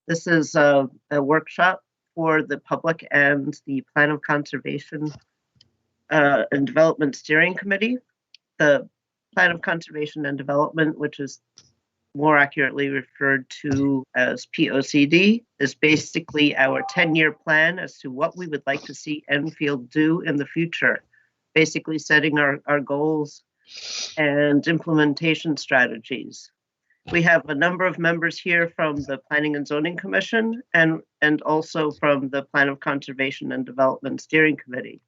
This is a workshop for the public and the Plan of Conservation and Development Steering Committee. The Plan of Conservation and Development, which is more accurately referred to as POCD, is basically our 10-year plan as to what we would like to see Enfield do in the future, basically setting our goals and implementation strategies. We have a number of members here from the Planning and Zoning Commission and also from the Plan of Conservation and Development Steering Committee.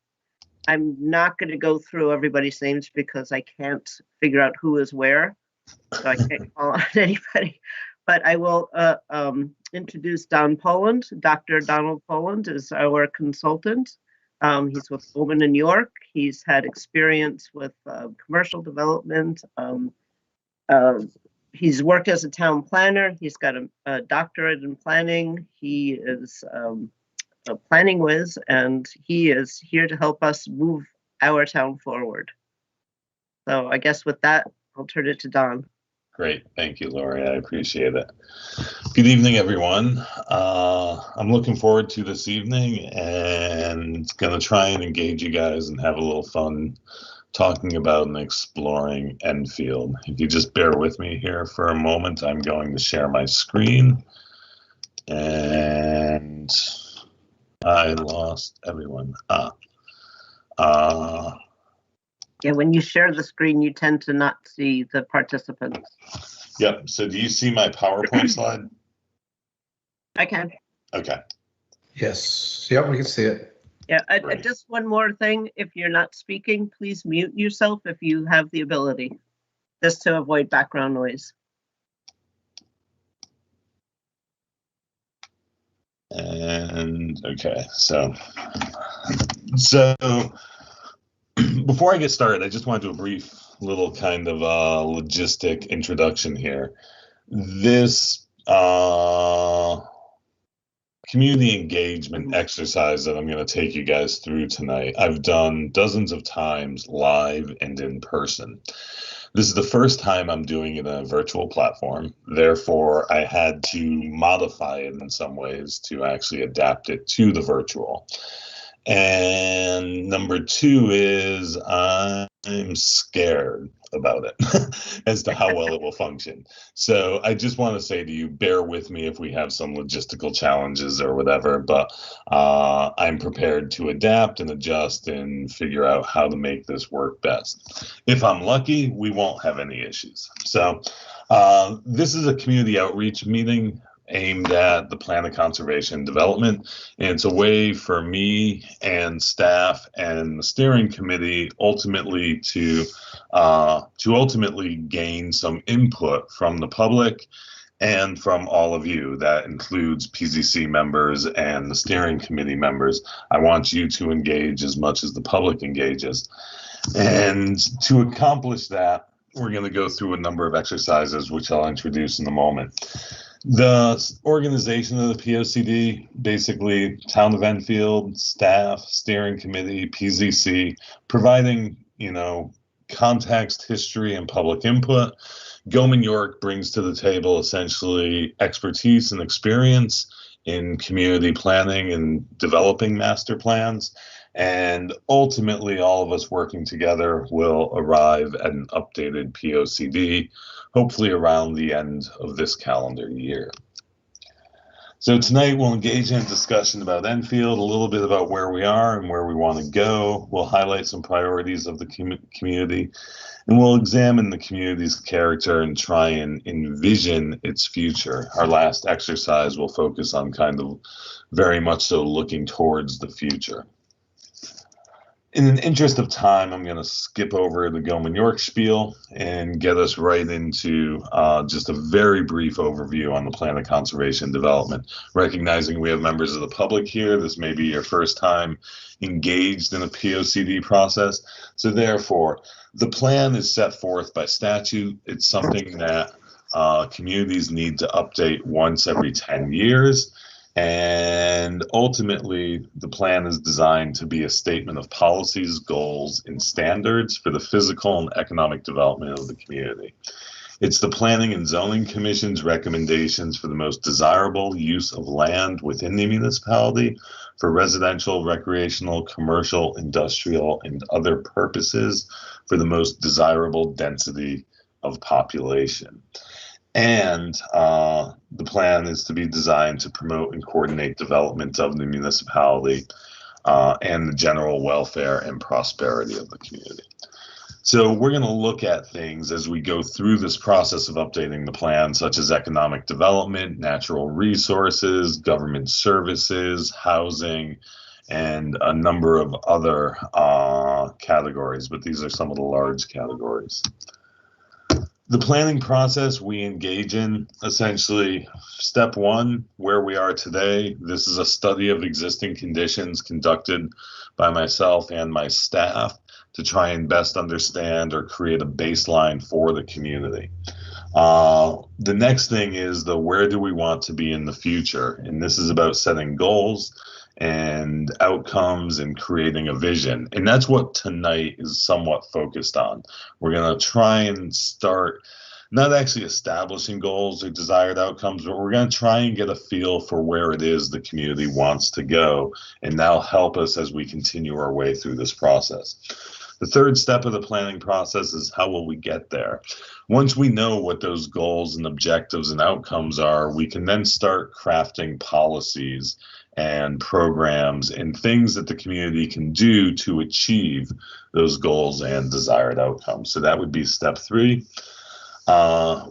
I'm not going to go through everybody's names because I can't figure out who is where, so I can't call on anybody. But I will introduce Don Poland. Dr. Donald Poland is our consultant. He's with Goldman in York. He's had experience with commercial development. He's worked as a town planner. He's got a doctorate in planning. He is a planning whiz, and he is here to help us move our town forward. So I guess with that, I'll turn it to Don. Great. Thank you, Lori. I appreciate it. Good evening, everyone. I'm looking forward to this evening and going to try and engage you guys and have a little fun talking about and exploring Enfield. If you just bear with me here for a moment, I'm going to share my screen. And I lost everyone. Yeah, when you share the screen, you tend to not see the participants. Yep. So do you see my PowerPoint slide? I can. Okay. Yes. Yep, we can see it. Yeah, just one more thing. If you're not speaking, please mute yourself if you have the ability, just to avoid background noise. And okay, so before I get started, I just want to do a brief little kind of logistic introduction here. This community engagement exercise that I'm going to take you guys through tonight, I've done dozens of times live and in person. This is the first time I'm doing it in a virtual platform. Therefore, I had to modify it in some ways to actually adapt it to the virtual. And number two is I'm scared about it as to how well it will function. So I just want to say to you, bear with me if we have some logistical challenges or whatever, but I'm prepared to adapt and adjust and figure out how to make this work best. If I'm lucky, we won't have any issues. So this is a community outreach meeting aimed at the Plan of Conservation and Development. And it's a way for me and staff and the steering committee ultimately to ultimately gain some input from the public and from all of you. That includes PZC members and the steering committee members. I want you to engage as much as the public engages. And to accomplish that, we're going to go through a number of exercises, which I'll introduce in a moment. The organization of the POCD, basically Town of Enfield, staff, steering committee, PZC, providing, context, history, and public input. Goldman York brings to the table essentially expertise and experience in community planning and developing master plans. And ultimately, all of us working together will arrive at an updated POCD, hopefully around the end of this calendar year. So tonight we'll engage in a discussion about Enfield, a little bit about where we are and where we want to go. We'll highlight some priorities of the community, and we'll examine the community's character and try and envision its future. Our last exercise will focus on kind of very much so looking towards the future. In the interest of time, I'm going to skip over the Goldman York spiel and get us right into just a very brief overview on the Plan of Conservation and Development. Recognizing we have members of the public here, this may be your first time engaged in a POCD process. So therefore, the plan is set forth by statute. It's something that communities need to update once every 10 years. And ultimately, the plan is designed to be a statement of policies, goals, and standards for the physical and economic development of the community. It's the Planning and Zoning Commission's recommendations for the most desirable use of land within the municipality for residential, recreational, commercial, industrial, and other purposes for the most desirable density of population. And the plan is to be designed to promote and coordinate development of the municipality and the general welfare and prosperity of the community. So we're going to look at things as we go through this process of updating the plan, such as economic development, natural resources, government services, housing, and a number of other categories, but these are some of the large categories. The planning process we engage in, essentially, step one, where we are today. This is a study of existing conditions conducted by myself and my staff to try and best understand or create a baseline for the community. The next thing is where do we want to be in the future? And this is about setting goals and outcomes and creating a vision. And that's what tonight is somewhat focused on. We're going to try and start not actually establishing goals or desired outcomes, but we're going to try and get a feel for where it is the community wants to go, and that'll help us as we continue our way through this process. The third step of the planning process is how will we get there? Once we know what those goals and objectives and outcomes are, we can then start crafting policies and programs and things that the community can do to achieve those goals and desired outcomes. So that would be step three.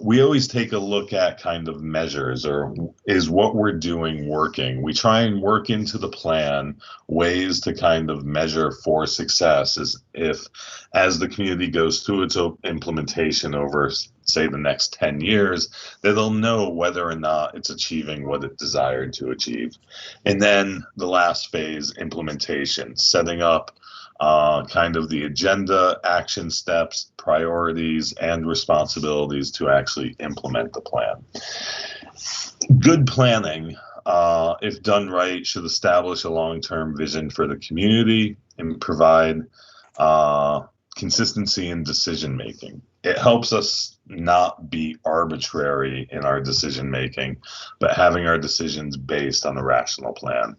We always take a look at kind of measures, or is what we're doing working? We try and work into the plan ways to kind of measure for success as the community goes through its implementation over, say, the next 10 years, that they'll know whether or not it's achieving what it desired to achieve. And then the last phase, implementation, setting up kind of the agenda, action steps, priorities, and responsibilities to actually implement the plan. Good planning, if done right, should establish a long-term vision for the community and provide consistency in decision-making. It helps us not be arbitrary in our decision-making, but having our decisions based on a rational plan.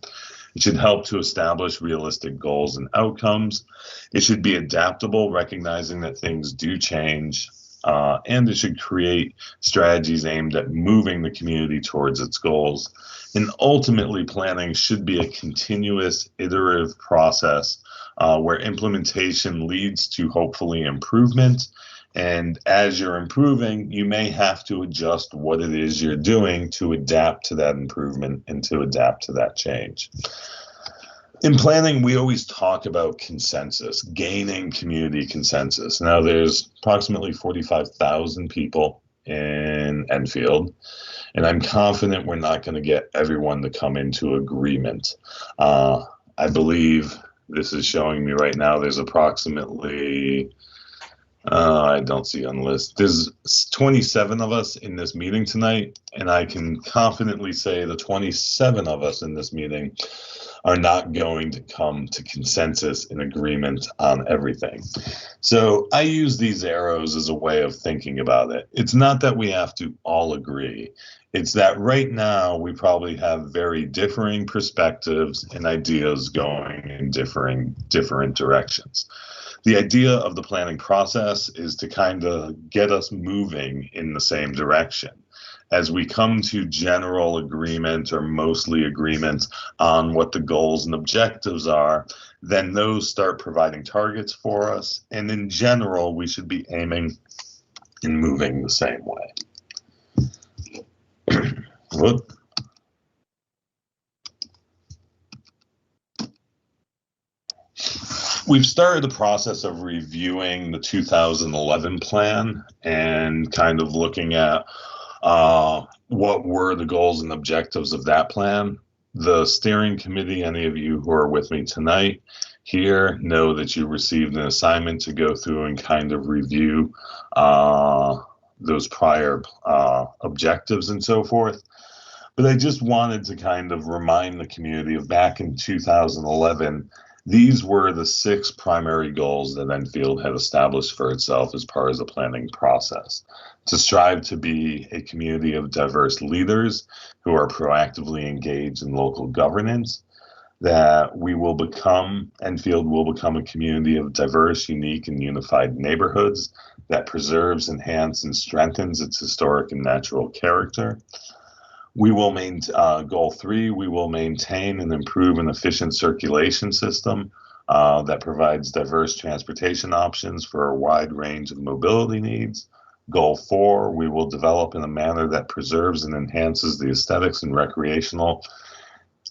It should help to establish realistic goals and outcomes. It should be adaptable, recognizing that things do change, and it should create strategies aimed at moving the community towards its goals. And ultimately, planning should be a continuous, iterative process where implementation leads to hopefully improvement. And as you're improving, you may have to adjust what it is you're doing to adapt to that improvement and to adapt to that change. In planning, we always talk about consensus, gaining community consensus. Now, there's approximately 45,000 people in Enfield, and I'm confident we're not going to get everyone to come into agreement. I believe this is showing me right now there's approximately I don't see on the list. There's 27 of us in this meeting tonight, and I can confidently say the 27 of us in this meeting are not going to come to consensus and agreement on everything. So I use these arrows as a way of thinking about it. It's not that we have to all agree. It's that right now we probably have very differing perspectives and ideas going in different directions. The idea of the planning process is to kind of get us moving in the same direction. As we come to general agreement or mostly agreement on what the goals and objectives are, then those start providing targets for us. And in general, we should be aiming and moving the same way. Whoop. We've started the process of reviewing the 2011 plan and kind of looking at what were the goals and objectives of that plan. The steering committee, any of you who are with me tonight here, know that you received an assignment to go through and kind of review those prior objectives and so forth. But I just wanted to kind of remind the community of back in 2011, These were the 6 primary goals that Enfield had established for itself as part of the planning process. To strive to be a community of diverse leaders who are proactively engaged in local governance, that Enfield will become a community of diverse, unique, and unified neighborhoods that preserves, enhances, and strengthens its historic and natural character. Goal 3, we will maintain and improve an efficient circulation system that provides diverse transportation options for a wide range of mobility needs. Goal 4, we will develop in a manner that preserves and enhances the aesthetics and recreational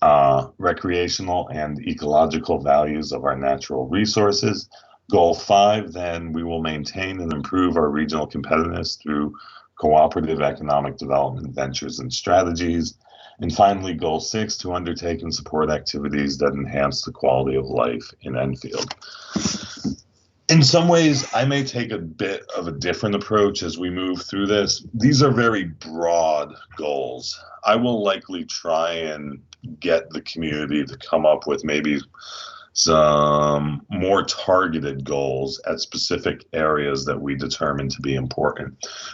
and ecological values of our natural resources. Goal 5, then we will maintain and improve our regional competitiveness through cooperative economic development ventures and strategies. And finally, Goal 6, to undertake and support activities that enhance the quality of life in Enfield. In some ways, I may take a bit of a different approach as we move through this. These are very broad goals. I will likely try and get the community to come up with maybe some more targeted goals at specific areas that we determine to be important.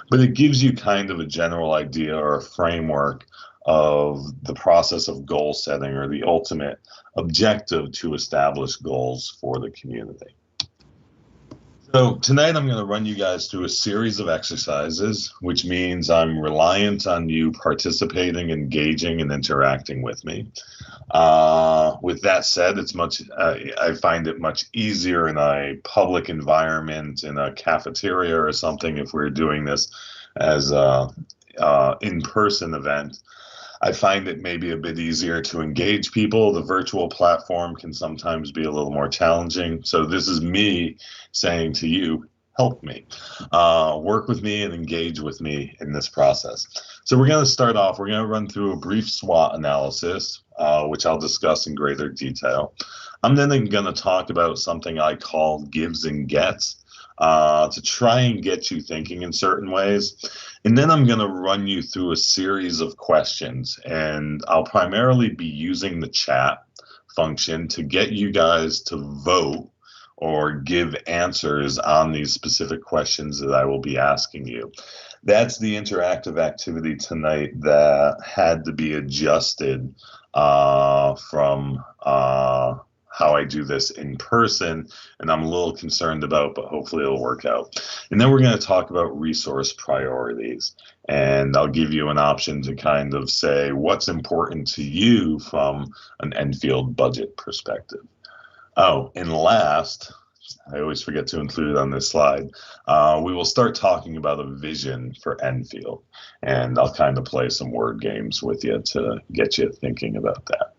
But it gives you kind of a general idea or a framework of the process of goal setting or the ultimate objective to establish goals for the community. So tonight I'm going to run you guys through a series of exercises, which means I'm reliant on you participating, engaging, and interacting with me. With that said, I find it much easier in a public environment, in a cafeteria or something, if we're doing this as a in-person event. I find it maybe a bit easier to engage people. The virtual platform can sometimes be a little more challenging. So this is me saying to you, help me. Work with me and engage with me in this process. So we're going to start off, we're going to run through a brief SWOT analysis, which I'll discuss in greater detail. I'm then going to talk about something I call gives and gets, to try and get you thinking in certain ways. And then I'm going to run you through a series of questions, and I'll primarily be using the chat function to get you guys to vote or give answers on these specific questions that I will be asking you. That's the interactive activity tonight that had to be adjusted from how I do this in person, and I'm a little concerned about, but hopefully it'll work out. And then we're going to talk about resource priorities, and I'll give you an option to kind of say what's important to you from an Enfield budget perspective. Oh, and last, I always forget to include it on this slide, we will start talking about a vision for Enfield, and I'll kind of play some word games with you to get you thinking about that.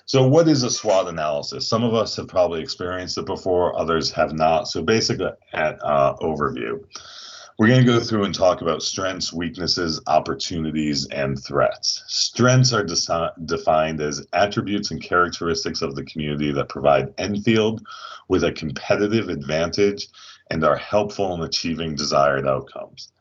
So what is a SWOT analysis? Some of us have probably experienced it before, others have not. So basically at overview, we're going to go through and talk about strengths, weaknesses, opportunities, and threats. Strengths are defined as attributes and characteristics of the community that provide Enfield with a competitive advantage and are helpful in achieving desired outcomes.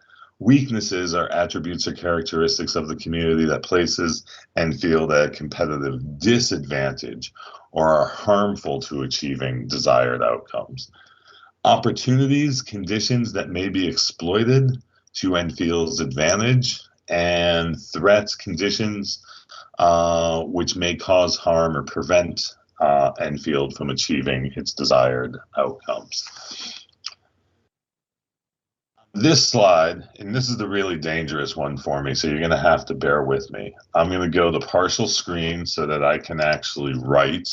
Weaknesses are attributes or characteristics of the community that places Enfield at a competitive disadvantage or are harmful to achieving desired outcomes. Opportunities, conditions that may be exploited to Enfield's advantage, and threats, conditions which may cause harm or prevent Enfield from achieving its desired outcomes. This slide, and this is the really dangerous one for me, so you're going to have to bear with me. I'm going to go to partial screen so that I can actually write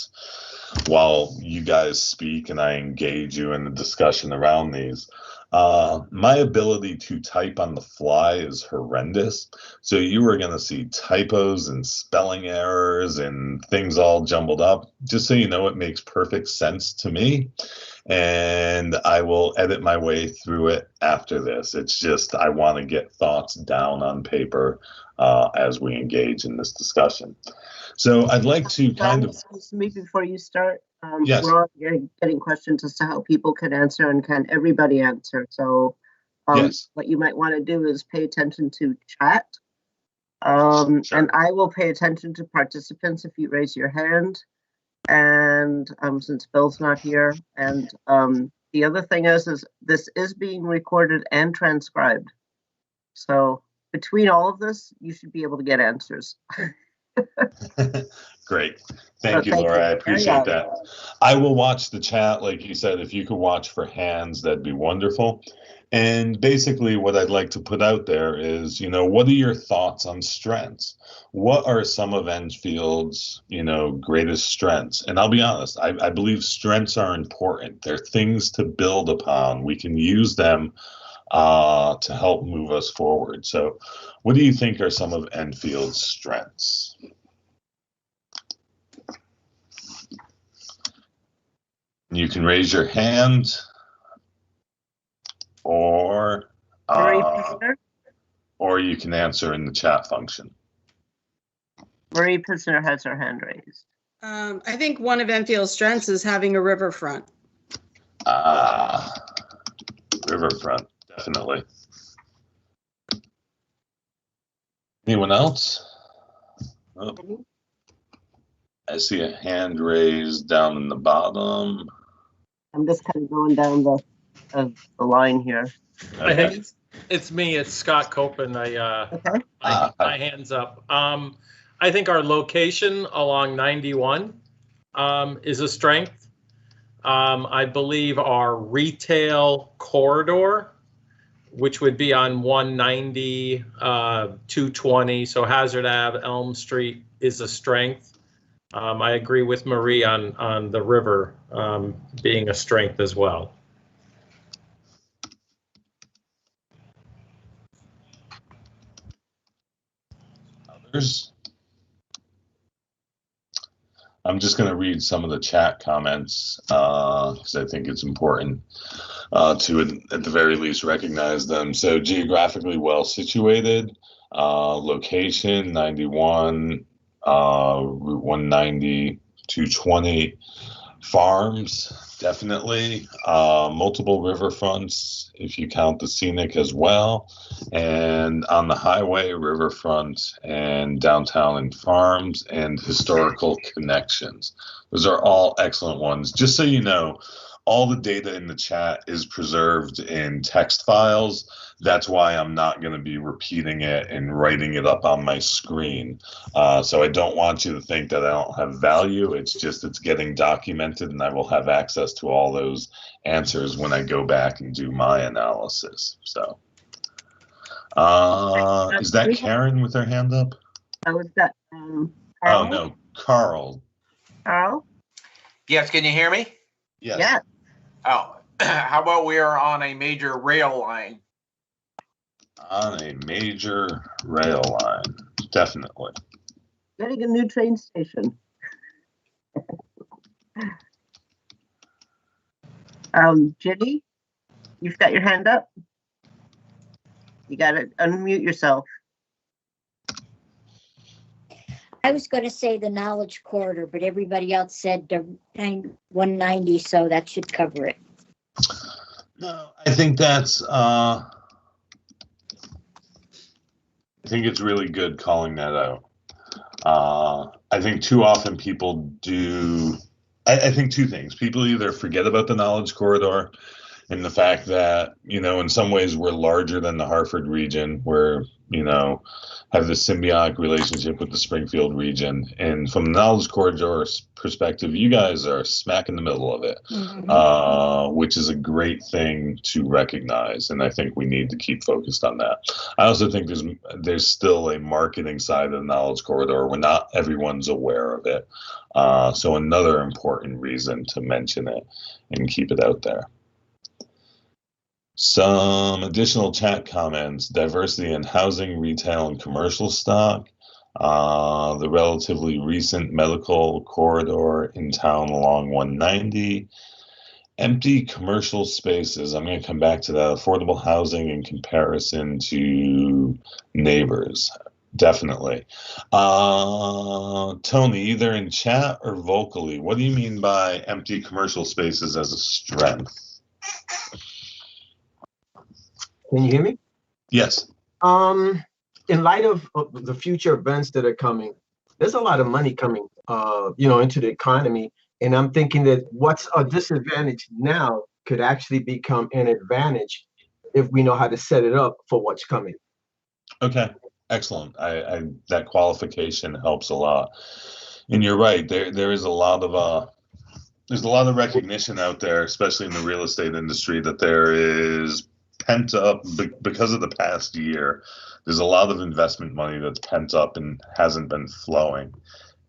while you guys speak and I engage you in the discussion around these. My ability to type on the fly is horrendous. So you are going to see typos and spelling errors and things all jumbled up. Just so you know, it makes perfect sense to me. And I will edit my way through it after this. It's just I want to get thoughts down on paper as we engage in this discussion. So I'd like to kind of... Excuse me, before you start. Yes. We're all getting questions as to how people can answer and can everybody answer. So yes. What you might want to do is pay attention to chat. Sure. And I will pay attention to participants if you raise your hand. And since Bill's not here, and the other thing is this is being recorded and transcribed. So between all of this, you should be able to get answers. Great. Thank you, thank Laura. you. I appreciate that. I will watch the chat. Like you said, if you could watch for hands, that'd be wonderful. And basically what I'd like to put out there is, what are your thoughts on strengths? What are some of Enfield's, greatest strengths? And I'll be honest, I believe strengths are important. They're things to build upon. We can use them to help move us forward. So what do you think are some of Enfield's strengths? You can raise your hand, or you can answer in the chat function. Marie Pisner has her hand raised. I think one of Enfield's strengths is having a riverfront. Riverfront, definitely. Anyone else? Oh. I see a hand raised down in the bottom. I'm just kind of going down the line here. Okay. I think it's me. It's Scott Copen. My hand's up. I think our location along 91 is a strength. I believe our retail corridor, which would be on 190, 220, so Hazard Ave, Elm Street, is a strength. I agree with Marie on the river being a strength as well. Others? I'm just going to read some of the chat comments because I think it's important to, at the very least, recognize them. So geographically well situated, location 91, Route 190, 220, farms, definitely, multiple riverfronts, if you count the scenic as well, and on the highway, riverfront, and downtown and farms, and historical connections. Those are all excellent ones. Just so you know, all the data in the chat is preserved in text files. That's why I'm not going to be repeating it and writing it up on my screen. So I don't want you to think that I don't have value. It's just it's getting documented, and I will have access to all those answers when I go back and do my analysis. So is that Karen with her hand up? Oh, is that Oh, Carl? no, Carl. Carl? Yes, can you hear me? Yes. Yeah. Oh, how about we are on a major rail line? On a major rail line, definitely. Getting a new train station. Ginny, you've got your hand up. You got to unmute yourself. I was going to say the knowledge corridor, but everybody else said 190, so that should cover it. No, I think that's I think it's really good calling that out. I think too often people do, I think two things. People either forget about the knowledge corridor and the fact that, in some ways we're larger than the Hartford region. We're, have this symbiotic relationship with the Springfield region. And from the knowledge corridor perspective, you guys are smack in the middle of it, which is a great thing to recognize. And I think we need to keep focused on that. I also think there's still a marketing side of the knowledge corridor where not everyone's aware of it. So another important reason to mention it and keep it out there. Some additional chat comments: diversity in housing, retail, and commercial stock. The relatively recent medical corridor in town along 190. Empty commercial spaces. I'm going to come back to that. Affordable housing in comparison to neighbors. Definitely. Tony, either in chat or vocally, what do you mean by empty commercial spaces as a strength? Can you hear me? Yes. In light of the future events that are coming, there's a lot of money coming into the economy. And I'm thinking that what's a disadvantage now could actually become an advantage if we know how to set it up for what's coming. Okay, excellent. I that qualification helps a lot. And you're right. There is a lot of there's a lot of recognition out there, especially in the real estate industry, that there is pent up because of the past year. There's a lot of investment money that's pent up and hasn't been flowing.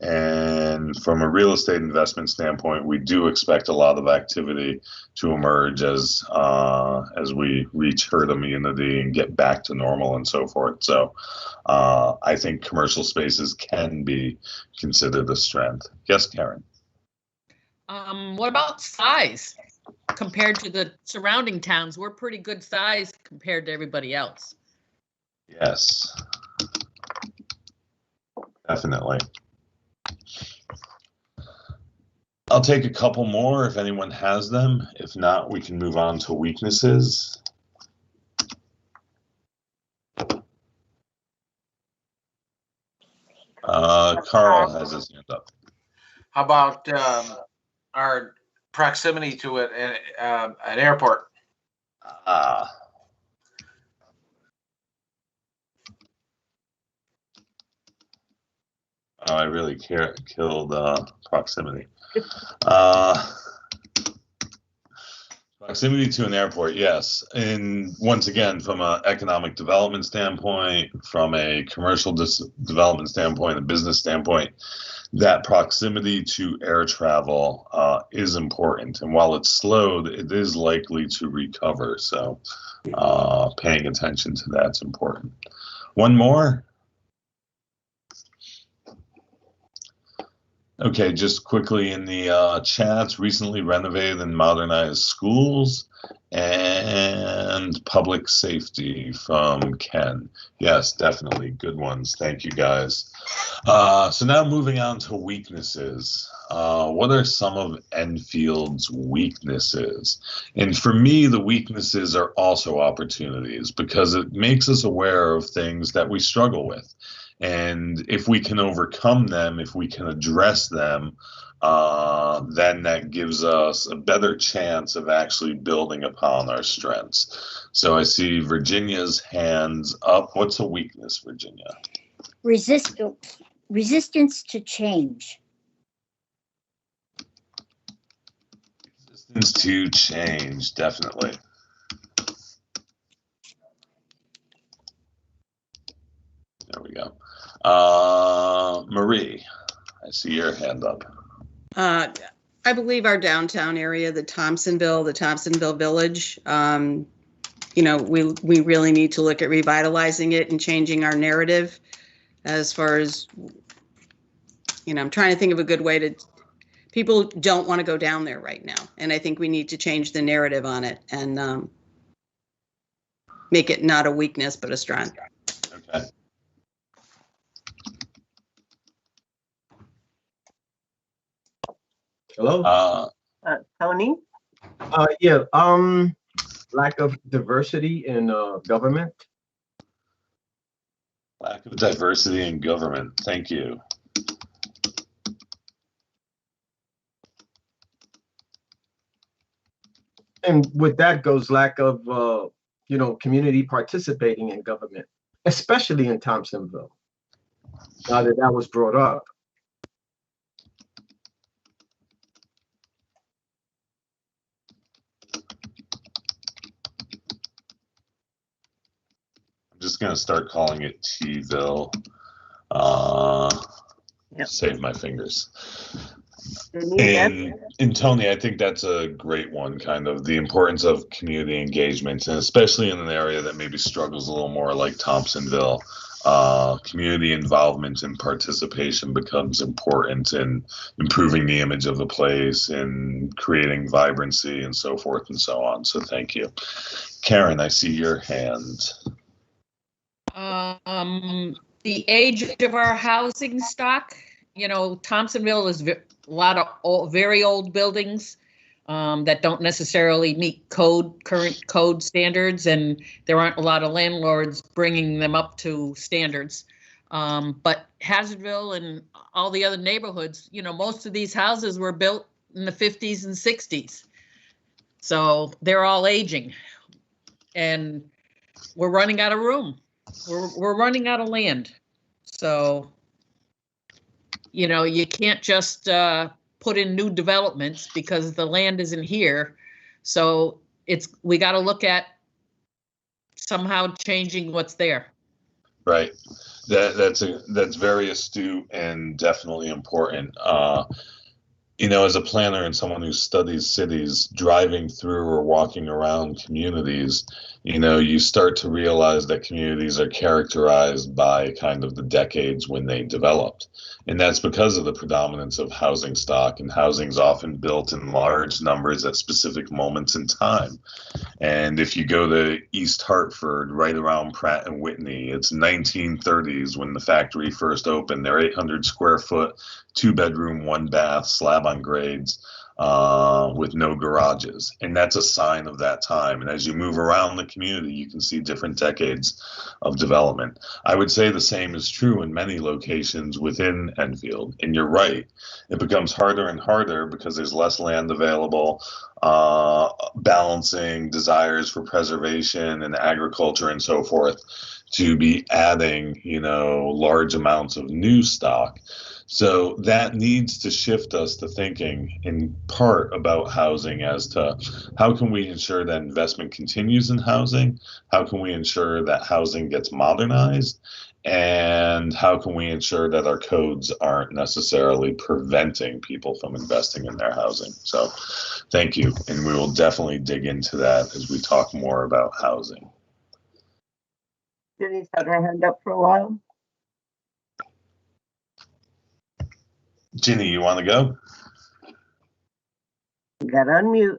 And from a real estate investment standpoint, we do expect a lot of activity to emerge as we reach herd immunity and get back to normal and so forth. So I think commercial spaces can be considered a strength. Yes, Karen. What about size compared to the surrounding towns? We're pretty good size compared to everybody else. Yes, definitely. I'll take a couple more if anyone has them. If not, we can move on to weaknesses. Carl has his hand up. How about our proximity to an airport? I really killed proximity. Proximity to an airport, yes. And once again, from an economic development standpoint, from a commercial development standpoint, a business standpoint, that proximity to air travel is important. And while it's slowed, it is likely to recover. So paying attention to that's important. One more. Okay, just quickly in the chats, recently renovated and modernized schools and public safety from Ken. Yes, definitely good ones. Thank you, guys. So now moving on to weaknesses. What are some of Enfield's weaknesses? And for me, the weaknesses are also opportunities because it makes us aware of things that we struggle with. And if we can overcome them, if we can address them, then that gives us a better chance of actually building upon our strengths. So I see Virginia's hands up. What's a weakness, Virginia? Resistance to change. Resistance to change, definitely. There we go. Marie, I see your hand up. I believe our downtown area, the Thompsonville Village, we really need to look at revitalizing it and changing our narrative as far as, I'm trying to think of a good way to, people don't want to go down there right now. And I think we need to change the narrative on it and make it not a weakness, but a strength. Okay. Hello? Tony? Yeah, lack of diversity in government. Lack of diversity in government. Thank you. And with that goes lack of, community participating in government, especially in Thompsonville. Now that was brought up. I'm just going to start calling it T-ville. Save my fingers. And Tony, I think that's a great one, kind of the importance of community engagement, and especially in an area that maybe struggles a little more like Thompsonville. Community involvement and participation becomes important in improving the image of the place and creating vibrancy and so forth and so on. So thank you. Karen, I see your hand. The age of our housing stock, Thompsonville is a lot of very old buildings that don't necessarily meet current code standards, and there aren't a lot of landlords bringing them up to standards. But Hazardville and all the other neighborhoods, most of these houses were built in the 50s and 60s. So they're all aging, and we're running out of room. We're running out of land. So, you can't just put in new developments because the land isn't here. So we got to look at somehow changing what's there. Right. That's very astute and definitely important. As a planner and someone who studies cities, driving through or walking around communities, you start to realize that communities are characterized by kind of the decades when they developed. And that's because of the predominance of housing stock, and housing's often built in large numbers at specific moments in time. And if you go to East Hartford, right around Pratt and Whitney, it's 1930s when the factory first opened. They're 800 square foot, 2-bedroom, 1-bath, slab on grades, with no garages. And that's a sign of that time. And as you move around the community, you can see different decades of development. I would say the same is true in many locations within Enfield. And you're right, it becomes harder and harder because there's less land available, balancing desires for preservation and agriculture and so forth, to be adding, large amounts of new stock. So that needs to shift us to thinking in part about housing as to how can we ensure that investment continues in housing? How can we ensure that housing gets modernized? And how can we ensure that our codes aren't necessarily preventing people from investing in their housing? So thank you. And we will definitely dig into that as we talk more about housing. Ginny's had her hand up for a while. Ginny, you want to go? You got to unmute.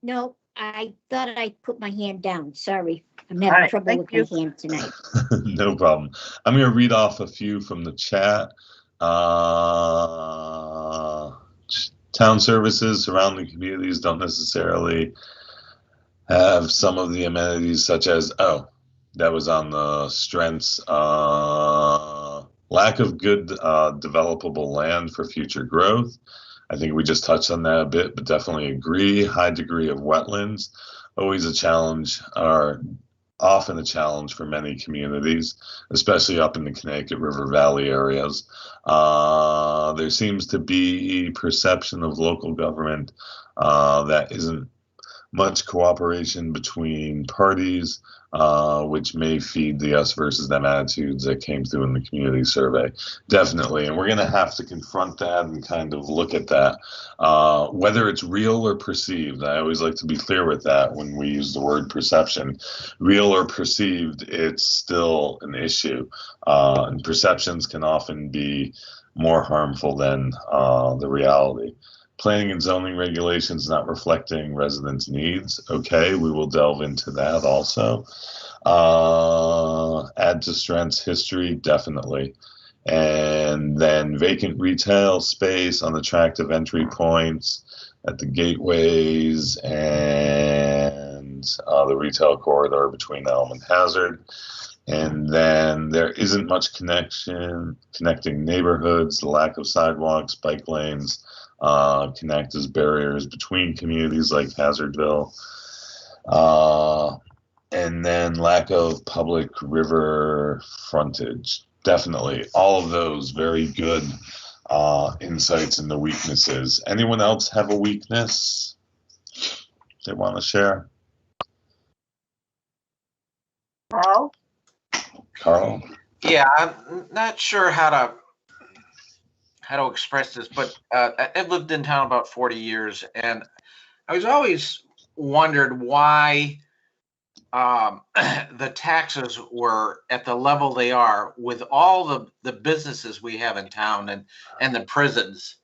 No, I thought I put my hand down. Sorry. I'm having trouble with my hand tonight. No problem. I'm going to read off a few from the chat. Town services surrounding communities don't necessarily have some of the amenities such as, that was on the strengths, lack of good developable land for future growth. I think we just touched on that a bit, but definitely agree. High degree of wetlands, always a challenge, or often a challenge for many communities, especially up in the Connecticut River Valley areas. There seems to be perception of local government that isn't much cooperation between parties, which may feed the us versus them attitudes that came through in the community survey. Definitely. And we're going to have to confront that and kind of look at that, whether it's real or perceived. I always like to be clear with that when we use the word perception. Real or perceived, it's still an issue. And perceptions can often be more harmful than the reality. Planning and zoning regulations not reflecting residents' needs. Okay, we will delve into that also. Add to strengths history, definitely. And then vacant retail space, unattractive entry points at the gateways and the retail corridor between Elm and Hazard. And then there isn't much connecting neighborhoods, the lack of sidewalks, bike lanes, connect as barriers between communities like Hazardville, and then lack of public river frontage. Definitely, all of those very good insights into weaknesses. Anyone else have a weakness they want to share? Carl? Yeah, I'm not sure how to express this, but I've lived in town about 40 years, and I was always wondered why the taxes were at the level they are with all the businesses we have in town and the prisons.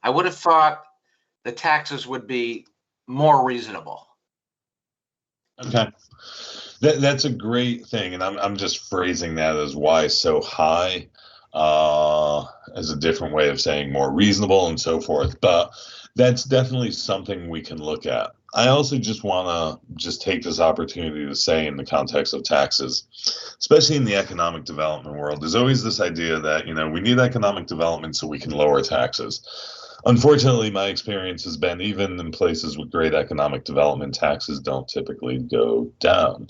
I would have thought the taxes would be more reasonable. Okay. That's a great thing, and I'm just phrasing that as why so high, as a different way of saying more reasonable and so forth. But that's definitely something we can look at. I also just want to take this opportunity to say, in the context of taxes, especially in the economic development world, there's always this idea that, we need economic development so we can lower taxes. Unfortunately, my experience has been, even in places with great economic development, taxes don't typically go down.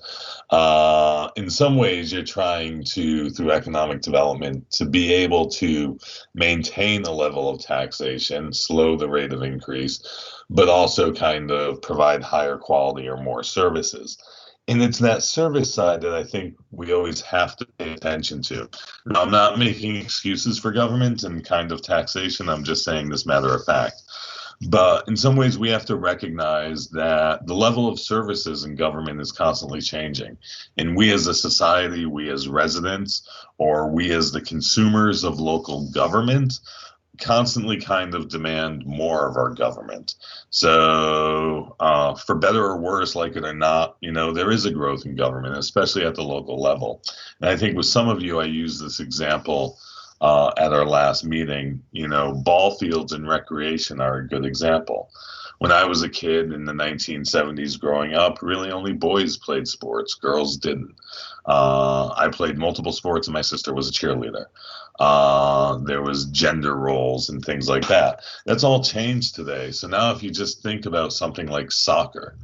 In some ways, you're trying to, through economic development, to be able to maintain a level of taxation, slow the rate of increase, but also kind of provide higher quality or more services. And it's that service side that I think we always have to pay attention to. Now, I'm not making excuses for government and kind of taxation. I'm just saying this matter of fact. But in some ways, we have to recognize that the level of services in government is constantly changing. And we as a society, we as residents, or we as the consumers of local government, constantly kind of demand more of our government. So for better or worse, like it or not, there is a growth in government, especially at the local level. And I think with some of you, I used this example at our last meeting. Ball fields and recreation are a good example. When I was a kid in the 1970s growing up, really only boys played sports, girls didn't. I played multiple sports and my sister was a cheerleader. There was gender roles and things like that. That's all changed today. So now if you just think about something like soccer,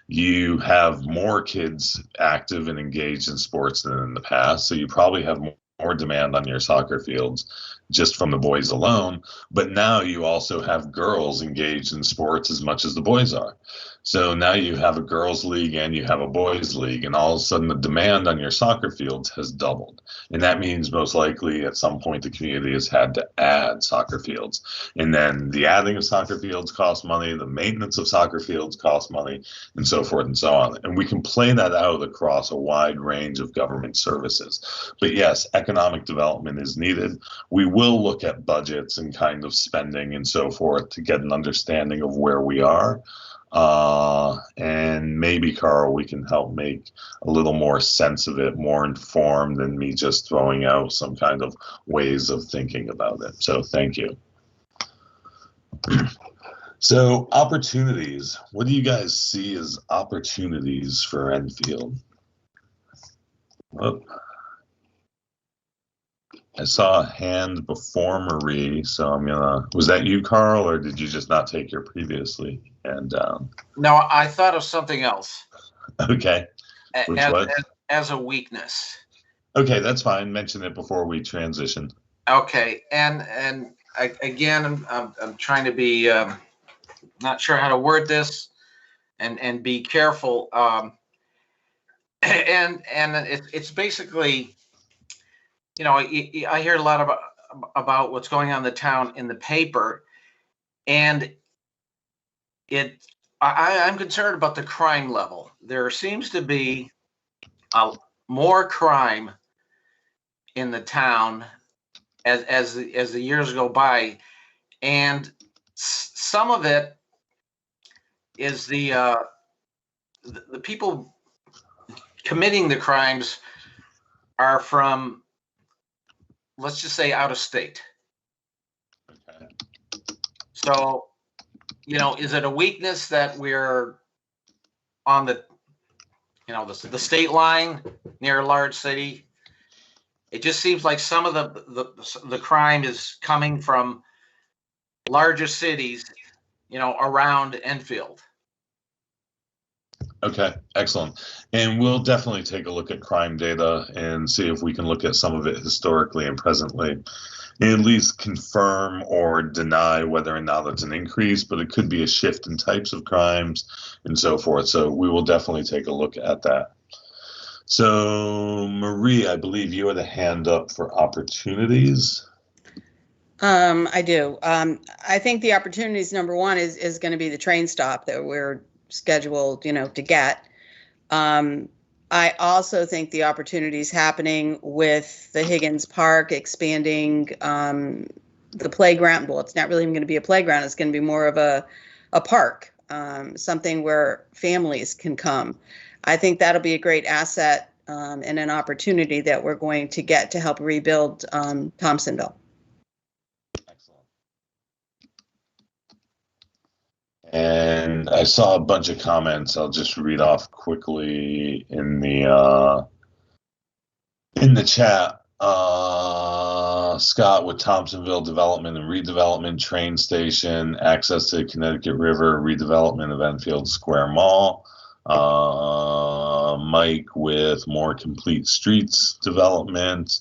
you have more kids active and engaged in sports than in the past. So you probably have more demand on your soccer fields just from the boys alone. But now you also have girls engaged in sports as much as the boys are. So now you have a girls' league and you have a boys' league, and all of a sudden the demand on your soccer fields has doubled. And that means most likely at some point the community has had to add soccer fields. And then the adding of soccer fields costs money, the maintenance of soccer fields costs money, and so forth and so on. And we can play that out across a wide range of government services. But yes, economic development is needed. We will look at budgets and kind of spending and so forth to get an understanding of where we are. And maybe, Carl, we can help make a little more sense of it, more informed than me just throwing out some kind of ways of thinking about it. So thank you. So opportunities, what do you guys see as opportunities for Enfield? Oh. I saw a hand before Marie, so was that you, Carl, or did you just not take your previously hand down? No, I thought of something else. Okay. Which was? As a weakness. Okay, that's fine. Mention it before we transition. Okay, and again, I'm trying to be not sure how to word this, and be careful. And it's basically, I hear a lot about what's going on in the town in the paper, and I'm concerned about the crime level. There seems to be more crime in the town as the years go by, and some of it is the people committing the crimes are from, let's just say, out of state. Okay. So, is it a weakness that we're on the state line near a large city? It just seems like some of the crime is coming from larger cities, around Enfield. Okay, excellent. And we'll definitely take a look at crime data and see if we can look at some of it historically and presently, and at least confirm or deny whether or not it's an increase, but it could be a shift in types of crimes and so forth. So we will definitely take a look at that. So Marie, I believe you had a hand up for opportunities. I do. I think the opportunities, number one, is going to be the train stop that we're scheduled, to get. I also think the opportunities happening with the Higgins Park expanding the playground. Well, it's not really even going to be a playground. It's going to be more of a park, something where families can come. I think that'll be a great asset and an opportunity that we're going to get to help rebuild Thompsonville. Excellent. And I saw a bunch of comments. I'll just read off quickly in the chat. Scott with Thompsonville development and redevelopment, train station, access to Connecticut River, redevelopment of Enfield Square Mall. Mike with more complete streets development.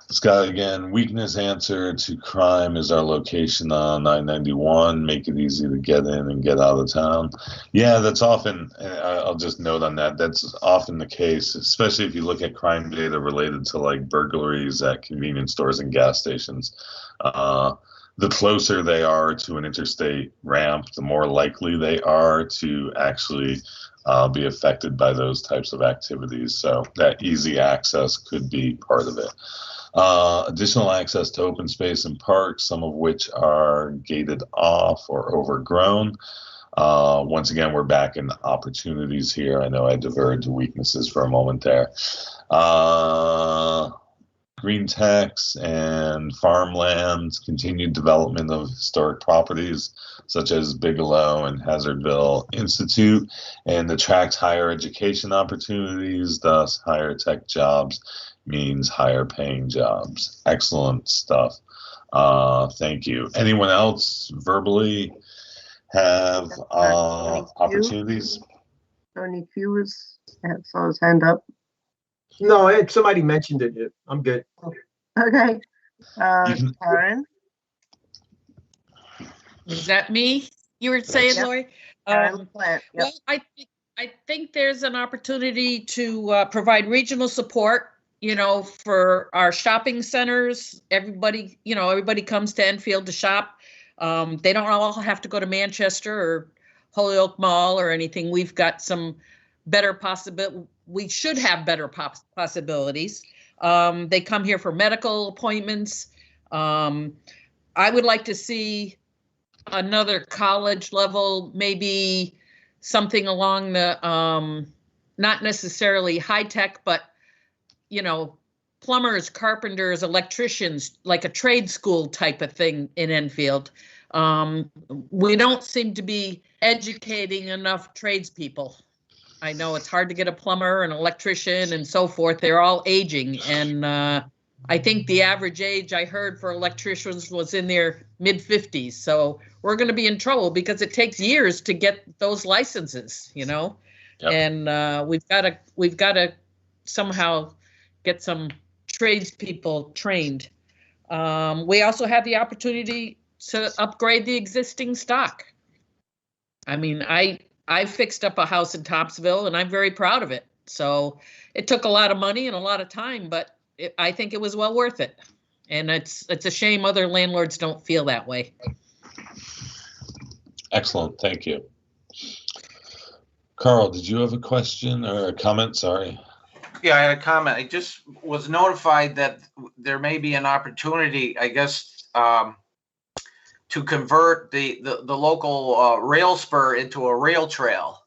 Scott again, weakness answer to crime is our location on 991. Make it easy to get in and get out of town. Yeah, that's often, I'll just note on that, that's often the case, especially if you look at crime data related to like burglaries at convenience stores and gas stations. The closer they are to an interstate ramp, the more likely they are to actually be affected by those types of activities. So that easy access could be part of it. Additional access to open space and parks, some of which are gated off or overgrown. Once again, we're back in opportunities here. I know I diverged to weaknesses for a moment there. Green tax and farmlands, continued development of historic properties such as Bigelow and Hazardville Institute, and attracts higher education opportunities, thus higher tech jobs means higher paying jobs. Excellent stuff. Thank you. Anyone else verbally have opportunities? Tony Q saw his hand up. No, somebody mentioned it. I'm good. Okay. Karen? Is that me you were saying, Yep. Lori? Karen Plant. Yep. Well, I think there's an opportunity to provide regional support, for our shopping centers. Everybody comes to Enfield to shop. They don't all have to go to Manchester or Holyoke Mall or anything. We've got some better we should have better possibilities. They come here for medical appointments. I would like to see another college level, maybe something along the, not necessarily high tech, but, plumbers, carpenters, electricians, like a trade school type of thing in Enfield. We don't seem to be educating enough tradespeople. I know it's hard to get a plumber, an electrician, and so forth. They're all aging. And I think the average age I heard for electricians was in their mid-50s. So we're going to be in trouble because it takes years to get those licenses, Yep. And we've got to somehow get some tradespeople trained. We also have the opportunity to upgrade the existing stock. I mean, I fixed up a house in Thompsonville and I'm very proud of it. So it took a lot of money and a lot of time, but I think it was well worth it. And it's a shame other landlords don't feel that way. Excellent. Thank you. Carl, did you have a question or a comment? Sorry. Yeah, I had a comment. I just was notified that there may be an opportunity, I guess, to convert the local rail spur into a rail trail.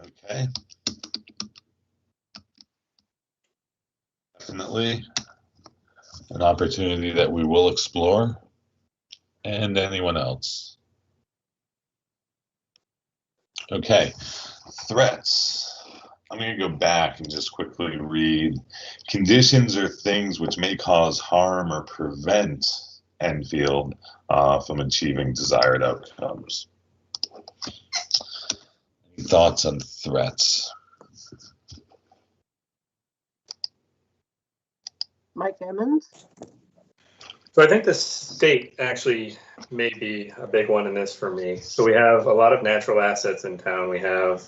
Okay. Definitely an opportunity that we will explore. And anyone else? Okay. Threats. I'm going to go back and just quickly read. Conditions are things which may cause harm or prevent Enfield from achieving desired outcomes. Any thoughts on threats? Mike Emmons? So I think the state actually may be a big one in this for me. So we have a lot of natural assets in town. We have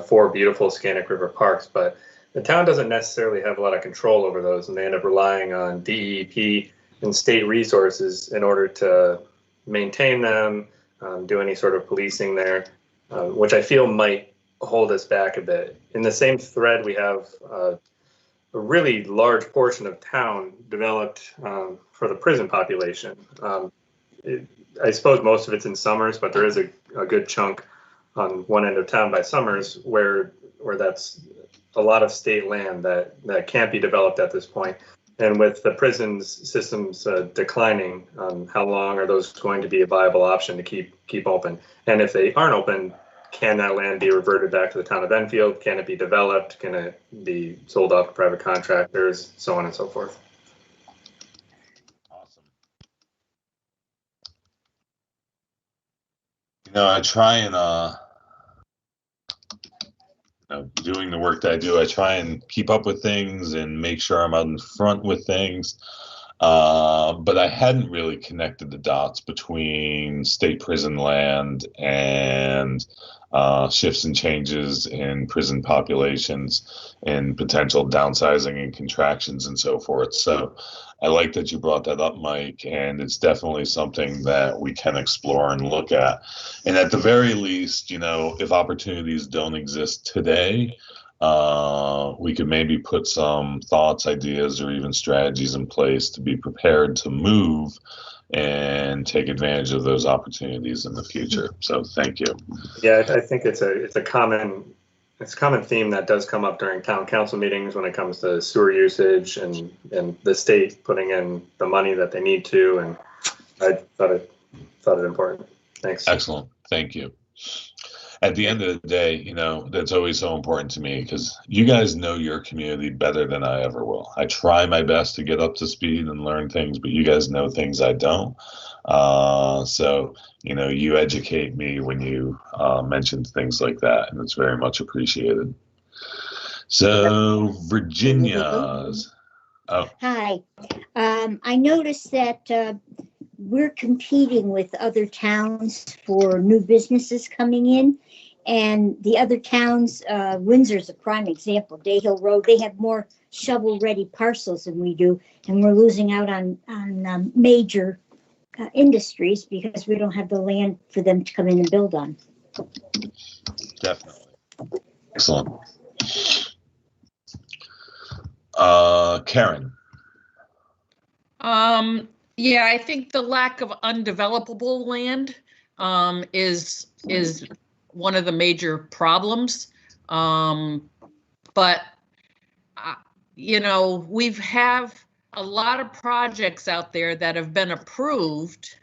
4 beautiful Scannick River parks, but the town doesn't necessarily have a lot of control over those, and they end up relying on DEP and state resources in order to maintain them, do any sort of policing there, which I feel might hold us back a bit. In the same thread, we have a really large portion of town developed for the prison population. I suppose most of it's in Summers, but there is a good chunk on one end of town by Summers where that's a lot of state land that can't be developed at this point. And with the prisons systems declining, how long are those going to be a viable option to keep open? And if they aren't open, can that land be reverted back to the town of Enfield? Can it be developed? Can it be sold off to private contractors? So on and so forth. Awesome. You know, I try and doing the work that I do, I try and keep up with things and make sure I'm out in front with things. But I hadn't really connected the dots between state prison land and shifts and changes in prison populations and potential downsizing and contractions and so forth. So I like that you brought that up, Mike, and it's definitely something that we can explore and look at. And at the very least, you know, if opportunities don't exist today, we could maybe put some thoughts, ideas, or even strategies in place to be prepared to move and take advantage of those opportunities in the future. So thank you. Yeah, I think it's a common theme that does come up during town council meetings when it comes to sewer usage and the state putting in the money that they need to. And I thought it important. Thanks. Excellent. Thank you. At the end of the day, you know, that's always so important to me because you guys know your community better than I ever will. I try my best to get up to speed and learn things, but you guys know things I don't. So, you know, you educate me when you mention things like that, and it's very much appreciated. So, Virginia's. Oh. Hi. I noticed that we're competing with other towns for new businesses coming in, and the other towns, Windsor's a prime example. Day Hill Road, they have more shovel-ready parcels than we do, and we're losing out on major industries because we don't have the land for them to come in and build on. Definitely. Excellent. Karen. Yeah, I think the lack of undevelopable land is one of the major problems. But you know, we've a lot of projects out there that have been approved,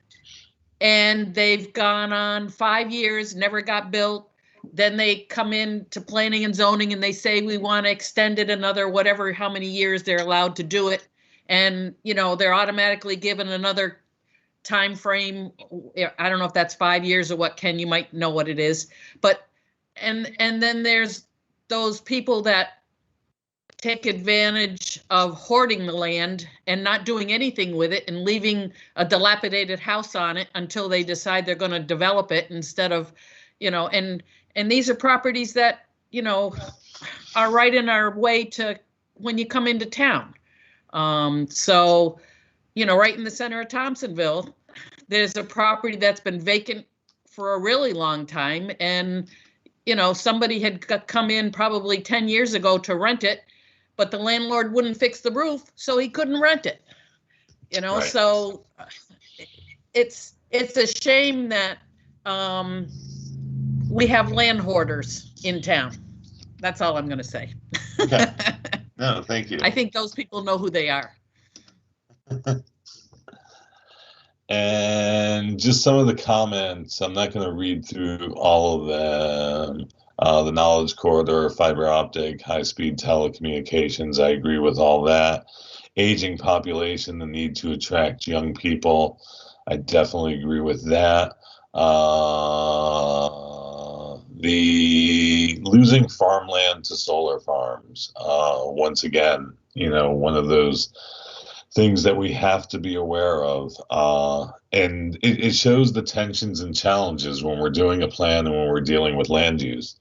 and they've gone on 5 years, never got built. Then they come in to planning and zoning and they say we want to extend it another whatever how many years they're allowed to do it. And, you know, they're automatically given another time frame. I don't know if that's 5 years or what. Ken, you might know what it is. But and then there's those people that take advantage of hoarding the land and not doing anything with it and leaving a dilapidated house on it until they decide they're going to develop it instead of, you know, and these are properties that, you know, are right in our way to when you come into town. So, you know, right in the center of Thompsonville, there's a property that's been vacant for a really long time. And, you know, somebody had come in probably 10 years ago to rent it, but the landlord wouldn't fix the roof, so he couldn't rent it. You know, right. So it's a shame that we have land hoarders in town. That's all I'm going to say. Okay. No, thank you. I think those people know who they are. And just some of the comments, I'm not going to read through all of them. The knowledge corridor, fiber optic, high-speed telecommunications, I agree with all that. Aging population, the need to attract young people, I definitely agree with that. The losing farmland to solar farms, once again, you know, one of those things that we have to be aware of. And it shows the tensions and challenges when we're doing a plan and when we're dealing with land use.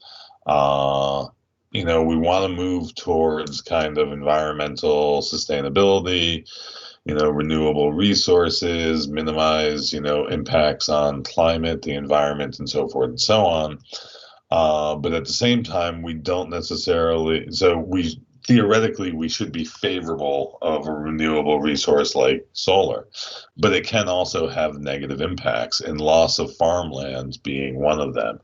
You know, we want to move towards kind of environmental sustainability, you know, renewable resources, minimize, you know, impacts on climate, the environment, and so forth and so on. But at the same time, we don't necessarily, so we theoretically, we should be favorable of a renewable resource like solar, but it can also have negative impacts, and loss of farmland being one of them.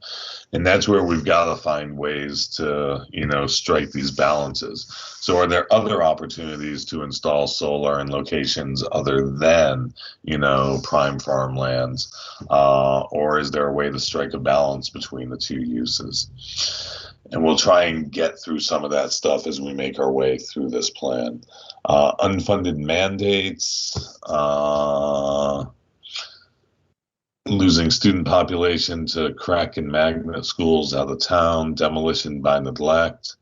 And that's where we've got to find ways to, strike these balances. So are there other opportunities to install solar in locations other than, prime farmlands? Or is there a way to strike a balance between the two uses? And we'll try and get through some of that stuff as we make our way through this plan. Unfunded mandates, losing student population to crack and magnet schools out of town, demolition by neglect.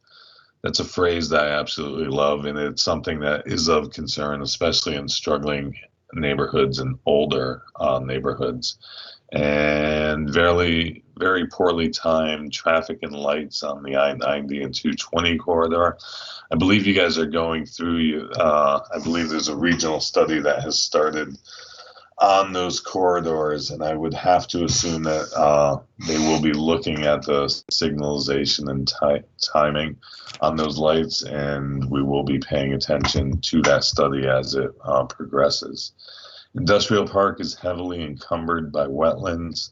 That's a phrase that I absolutely love, and it's something that is of concern, especially in struggling neighborhoods and older neighborhoods. And very, very poorly timed traffic and lights on the I-90 and 220 corridor. I believe you guys are going through, I believe there's a regional study that has started on those corridors, and I would have to assume that they will be looking at the signalization and timing on those lights, and we will be paying attention to that study as it progresses. Industrial Park is heavily encumbered by wetlands.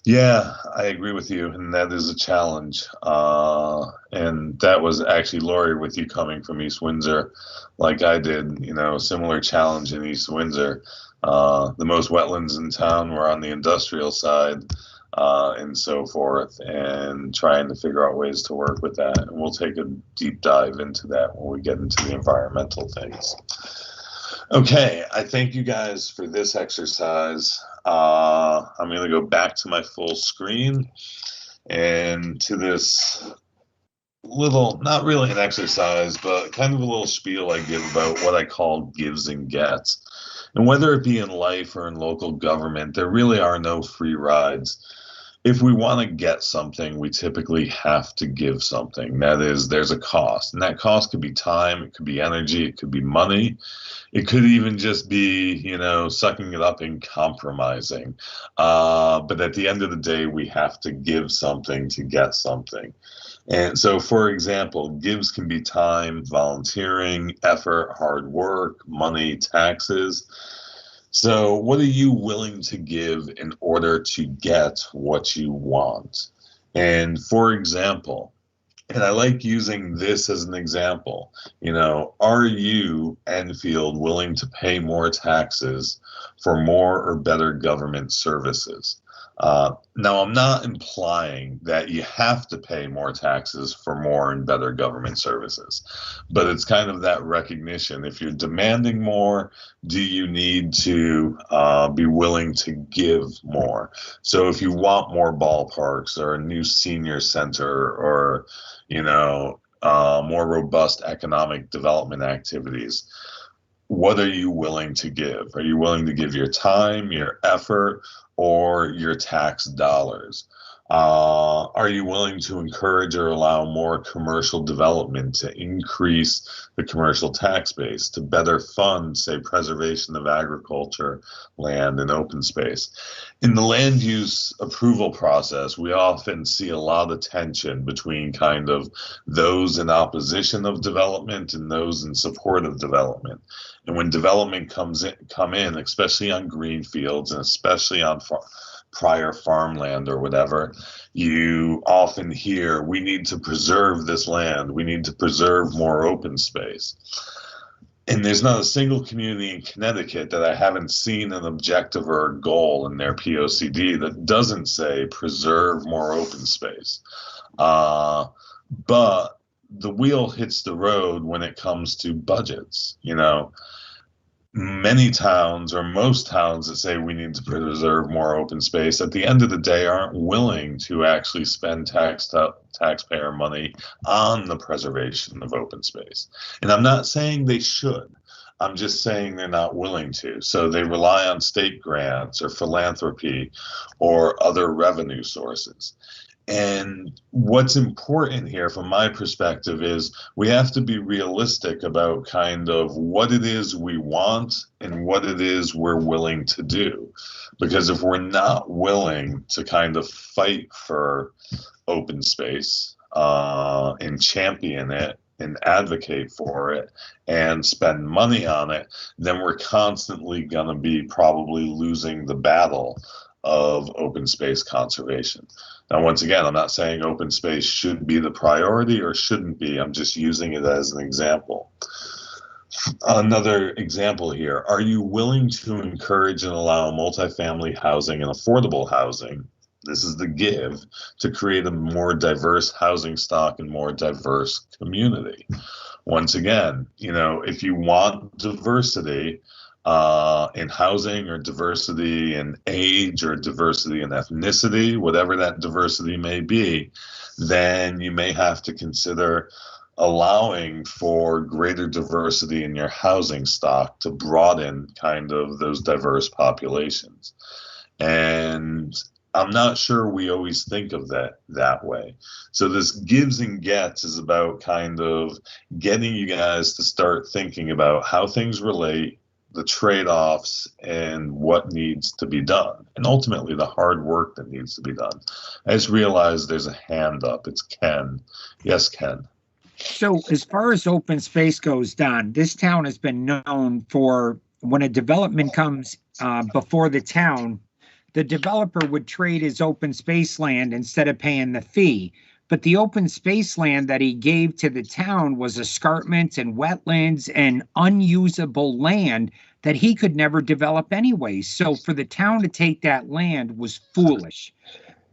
Yeah, I agree with you, and that is a challenge. And that was actually, Lori, with you coming from East Windsor, like I did, similar challenge in East Windsor. The most wetlands in town were on the industrial side, and so forth, and trying to figure out ways to work with that. And we'll take a deep dive into that when we get into the environmental things. Okay, I thank you guys for this exercise. I'm going to go back to my full screen and to this little, not really an exercise, but kind of a little spiel I give about what I call gives and gets. And whether it be in life or in local government, there really are no free rides. If we want to get something, we typically have to give something. That is, there's a cost. And that cost could be time, it could be energy, it could be money. It could even just be, sucking it up and compromising. But at the end of the day, we have to give something to get something. And so, for example, gives can be time, volunteering, effort, hard work, money, taxes. So what are you willing to give in order to get what you want? And for example, and I like using this as an example, are you, Enfield, willing to pay more taxes for more or better government services? Now, I'm not implying that you have to pay more taxes for more and better government services, but it's kind of that recognition. If you're demanding more, do you need to be willing to give more? So if you want more ballparks or a new senior center or, more robust economic development activities, what are you willing to give? Are you willing to give your time, your effort, or your tax dollars? Are you willing to encourage or allow more commercial development to increase the commercial tax base, to better fund, say, preservation of agriculture, land, and open space? In the land use approval process, we often see a lot of tension between kind of those in opposition of development and those in support of development. And when development come in, especially on green fields and especially on prior farmland or whatever, you often hear, we need to preserve this land. We need to preserve more open space. And there's not a single community in Connecticut that I haven't seen an objective or a goal in their POCD that doesn't say preserve more open space. But the wheel hits the road when it comes to budgets. Many towns, or most towns, that say we need to preserve more open space, at the end of the day aren't willing to actually spend taxpayer money on the preservation of open space. And I'm not saying they should. I'm just saying they're not willing to. So they rely on state grants or philanthropy or other revenue sources. And what's important here from my perspective is we have to be realistic about kind of what it is we want and what it is we're willing to do. Because if we're not willing to kind of fight for open space and champion it and advocate for it and spend money on it, then we're constantly going to be probably losing the battle of open space conservation. Now, once again, I'm not saying open space should be the priority or shouldn't be. I'm just using it as an example. Another example here, are you willing to encourage and allow multifamily housing and affordable housing, this is the give, to create a more diverse housing stock and more diverse community? Once again, you know, if you want diversity in housing, or diversity in age, or diversity in ethnicity, whatever that diversity may be, then you may have to consider allowing for greater diversity in your housing stock to broaden kind of those diverse populations. And I'm not sure we always think of that way. So this gives and gets is about kind of getting you guys to start thinking about how things relate, the trade-offs, and what needs to be done, and ultimately the hard work that needs to be done. I just realized there's a hand up. It's Ken. Yes, Ken. So as far as open space goes, Don, this town has been known for, when a development comes before the town, the developer would trade his open space land instead of paying the fee. But the open space land that he gave to the town was escarpments and wetlands and unusable land that he could never develop anyway. So for the town to take that land was foolish.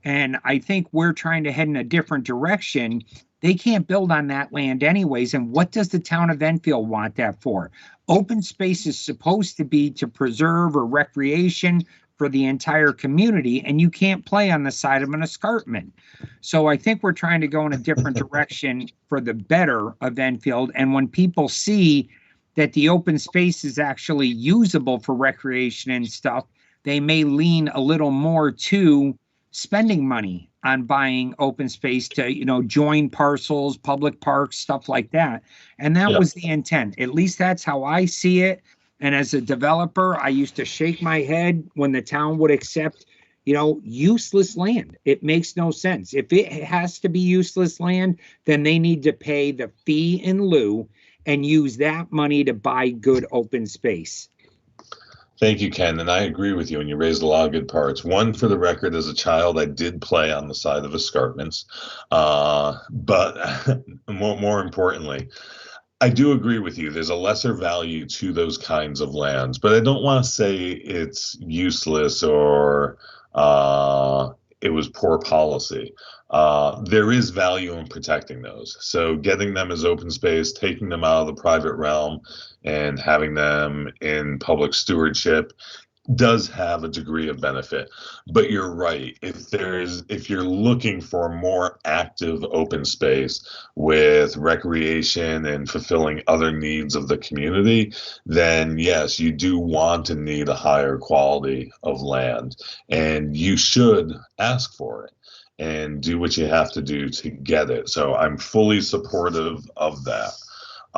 And I think we're trying to head in a different direction. They can't build on that land anyways. And what does the town of Enfield want that for? Open space is supposed to be to preserve or recreation for the entire community, and you can't play on the side of an escarpment. So I think we're trying to go in a different direction for the better of Enfield. And when people see that the open space is actually usable for recreation and stuff, they may lean a little more to spending money on buying open space to, you know, join parcels, public parks, stuff like that. And that was the intent. At least that's how I see it. And as a developer, I used to shake my head when the town would accept, you know, useless land. It makes no sense. If it has to be useless land, then they need to pay the fee in lieu and use that money to buy good open space. Thank you, Ken. And I agree with you, and you raised a lot of good parts. One, for the record, as a child, I did play on the side of escarpments. But more importantly, I do agree with you. There's a lesser value to those kinds of lands, but I don't want to say it's useless or it was poor policy. There is value in protecting those. So getting them as open space, taking them out of the private realm and having them in public stewardship does have a degree of benefit. But you're right. If you're looking for more active open space with recreation and fulfilling other needs of the community, then yes, you do want and need a higher quality of land, and you should ask for it and do what you have to do to get it. So I'm fully supportive of that.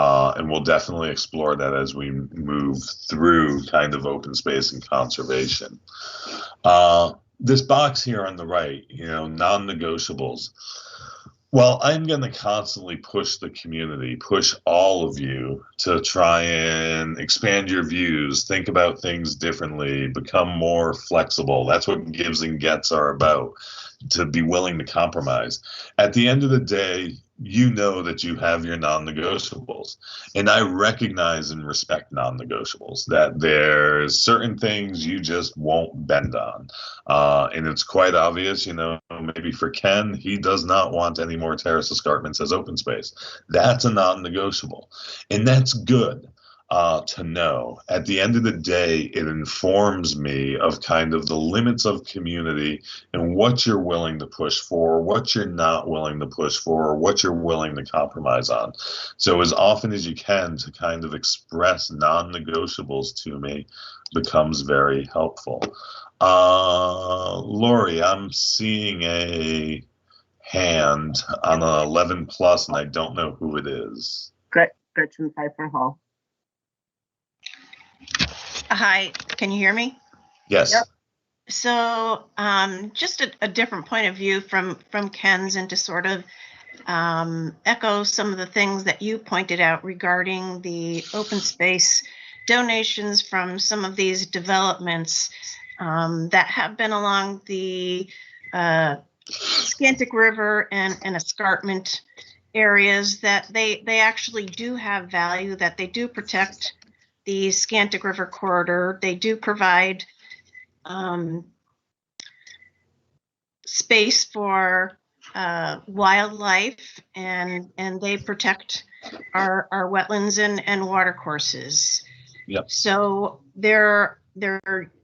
And we'll definitely explore that as we move through kind of open space and conservation. This box here on the right, you know, non-negotiables. Well, I'm going to constantly push the community, push all of you to try and expand your views, think about things differently, become more flexible. That's what gives and gets are about, to be willing to compromise. At the end of the day, you know that you have your non-negotiables, and I recognize and respect non-negotiables, that there's certain things you just won't bend on. And it's quite obvious, you know, maybe for Ken, he does not want any more terrace escarpments as open space. That's a non-negotiable, and that's good. To know. At the end of the day, it informs me of kind of the limits of community and what you're willing to push for, what you're not willing to push for, what you're willing to compromise on. So as often as you can to kind of express non-negotiables to me becomes very helpful. Lori, I'm seeing a hand on an 11 plus, and I don't know who it is. Gretchen Piper Hall. Hi, can you hear me? Yes. Yep. So just a different point of view from Ken's, and to sort of echo some of the things that you pointed out regarding the open space donations from some of these developments that have been along the Scantic River and escarpment areas, that they actually do have value, that they do protect the Scantic River corridor. They do provide space for wildlife, and they protect our wetlands and watercourses. Yep. So there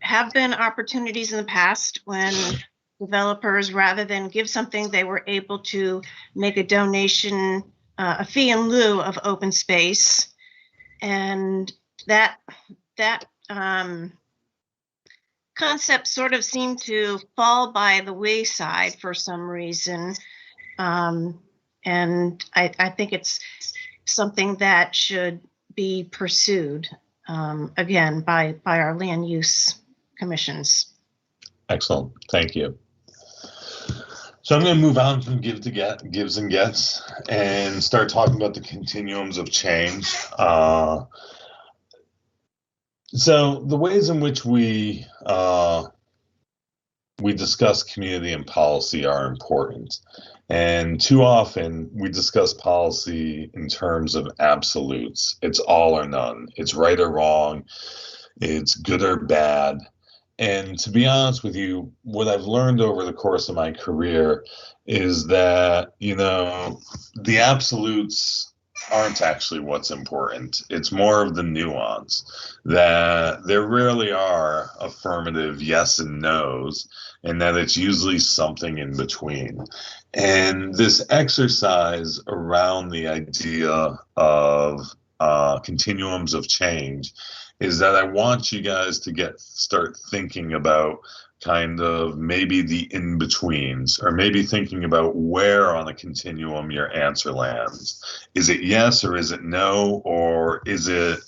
have been opportunities in the past when developers, rather than give something, they were able to make a donation, a fee in lieu of open space, and that concept sort of seemed to fall by the wayside for some reason, and I think it's something that should be pursued again by our land use commissions. Excellent, thank you. So I'm going to move on from gives and gets and start talking about the continuums of change. So the ways in which we discuss community and policy are important. And too often we discuss policy in terms of absolutes. It's all or none. It's right or wrong. It's good or bad. And to be honest with you, what I've learned over the course of my career is that, you know, the absolutes aren't actually what's important. It's more of the nuance, that there rarely are affirmative yes and no's, and that it's usually something in between. And this exercise around the idea of continuums of change is that I want you guys to start thinking about kind of maybe the in-betweens, or maybe thinking about where on a continuum your answer lands. Is it yes, or is it no, or is it,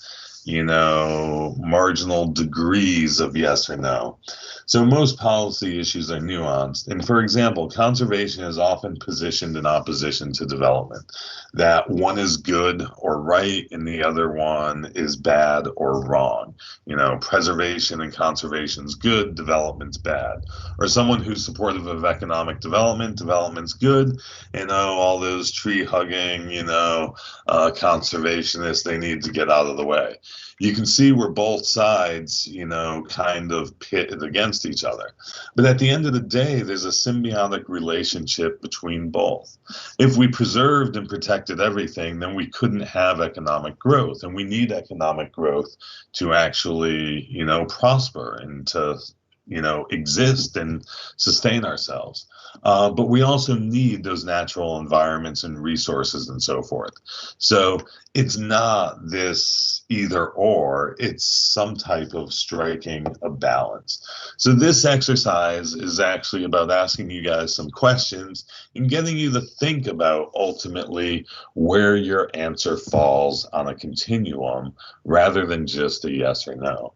you know, marginal degrees of yes or no? So most policy issues are nuanced. And for example, conservation is often positioned in opposition to development, that one is good or right and the other one is bad or wrong. You know, preservation and conservation's good, development's bad. Or someone who's supportive of economic development, development's good, and all those tree hugging, you know, conservationists, they need to get out of the way. You can see where both sides, you know, kind of pit against each other. But at the end of the day, there's a symbiotic relationship between both. If we preserved and protected everything, then we couldn't have economic growth. And we need economic growth to actually, you know, prosper and to, you know, exist and sustain ourselves. But we also need those natural environments and resources and so forth. So it's not this either or, it's some type of striking a balance. So this exercise is actually about asking you guys some questions and getting you to think about ultimately where your answer falls on a continuum rather than just a yes or no.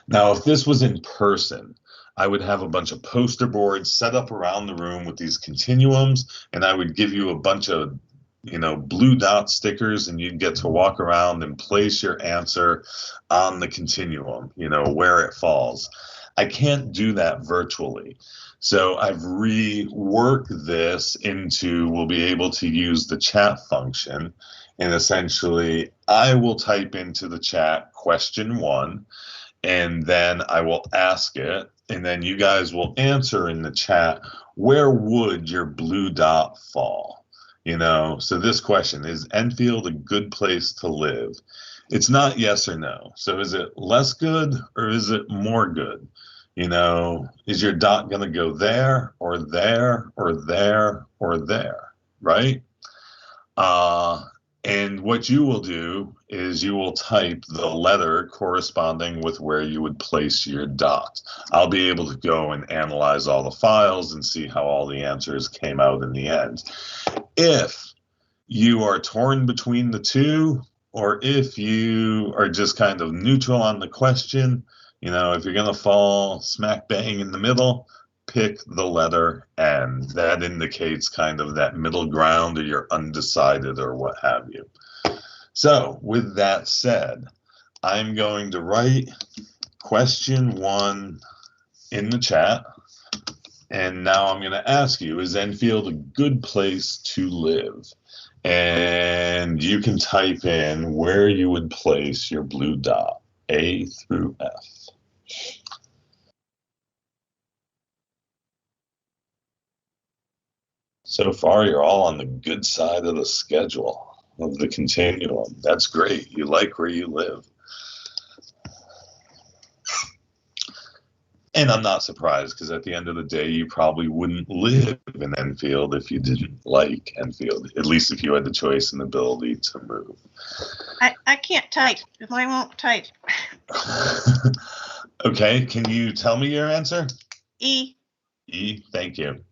Now, if this was in person, I would have a bunch of poster boards set up around the room with these continuums, and I would give you a bunch of, you know, blue dot stickers, and you'd get to walk around and place your answer on the continuum, you know, where it falls. I can't do that virtually. So I've reworked this into, we'll be able to use the chat function, and essentially I will type into the chat question 1, and then I will ask it, and then you guys will answer in the chat, where would your blue dot fall? You know, so this question, is Enfield a good place to live? It's not yes or no. So is it less good or is it more good? You know, is your dot going to go there or there or there or there, right? And what you will do is you will type the letter corresponding with where you would place your dot. I'll be able to go and analyze all the files and see how all the answers came out in the end. If you are torn between the two, or if you are just kind of neutral on the question, you know, if you're going to fall smack bang in the middle, pick the letter N. That indicates kind of that middle ground, or you're undecided or what have you. So with that said, I'm going to write question 1 in the chat. And now I'm going to ask you, is Enfield a good place to live? And you can type in where you would place your blue dot, A through F. So far, you're all on the good side of the schedule, of the continuum. That's great. You like where you live. And I'm not surprised, because at the end of the day, you probably wouldn't live in Enfield if you didn't like Enfield, at least if you had the choice and ability to move. I can't type. I won't type. Okay, can you tell me your answer? E. E, thank you.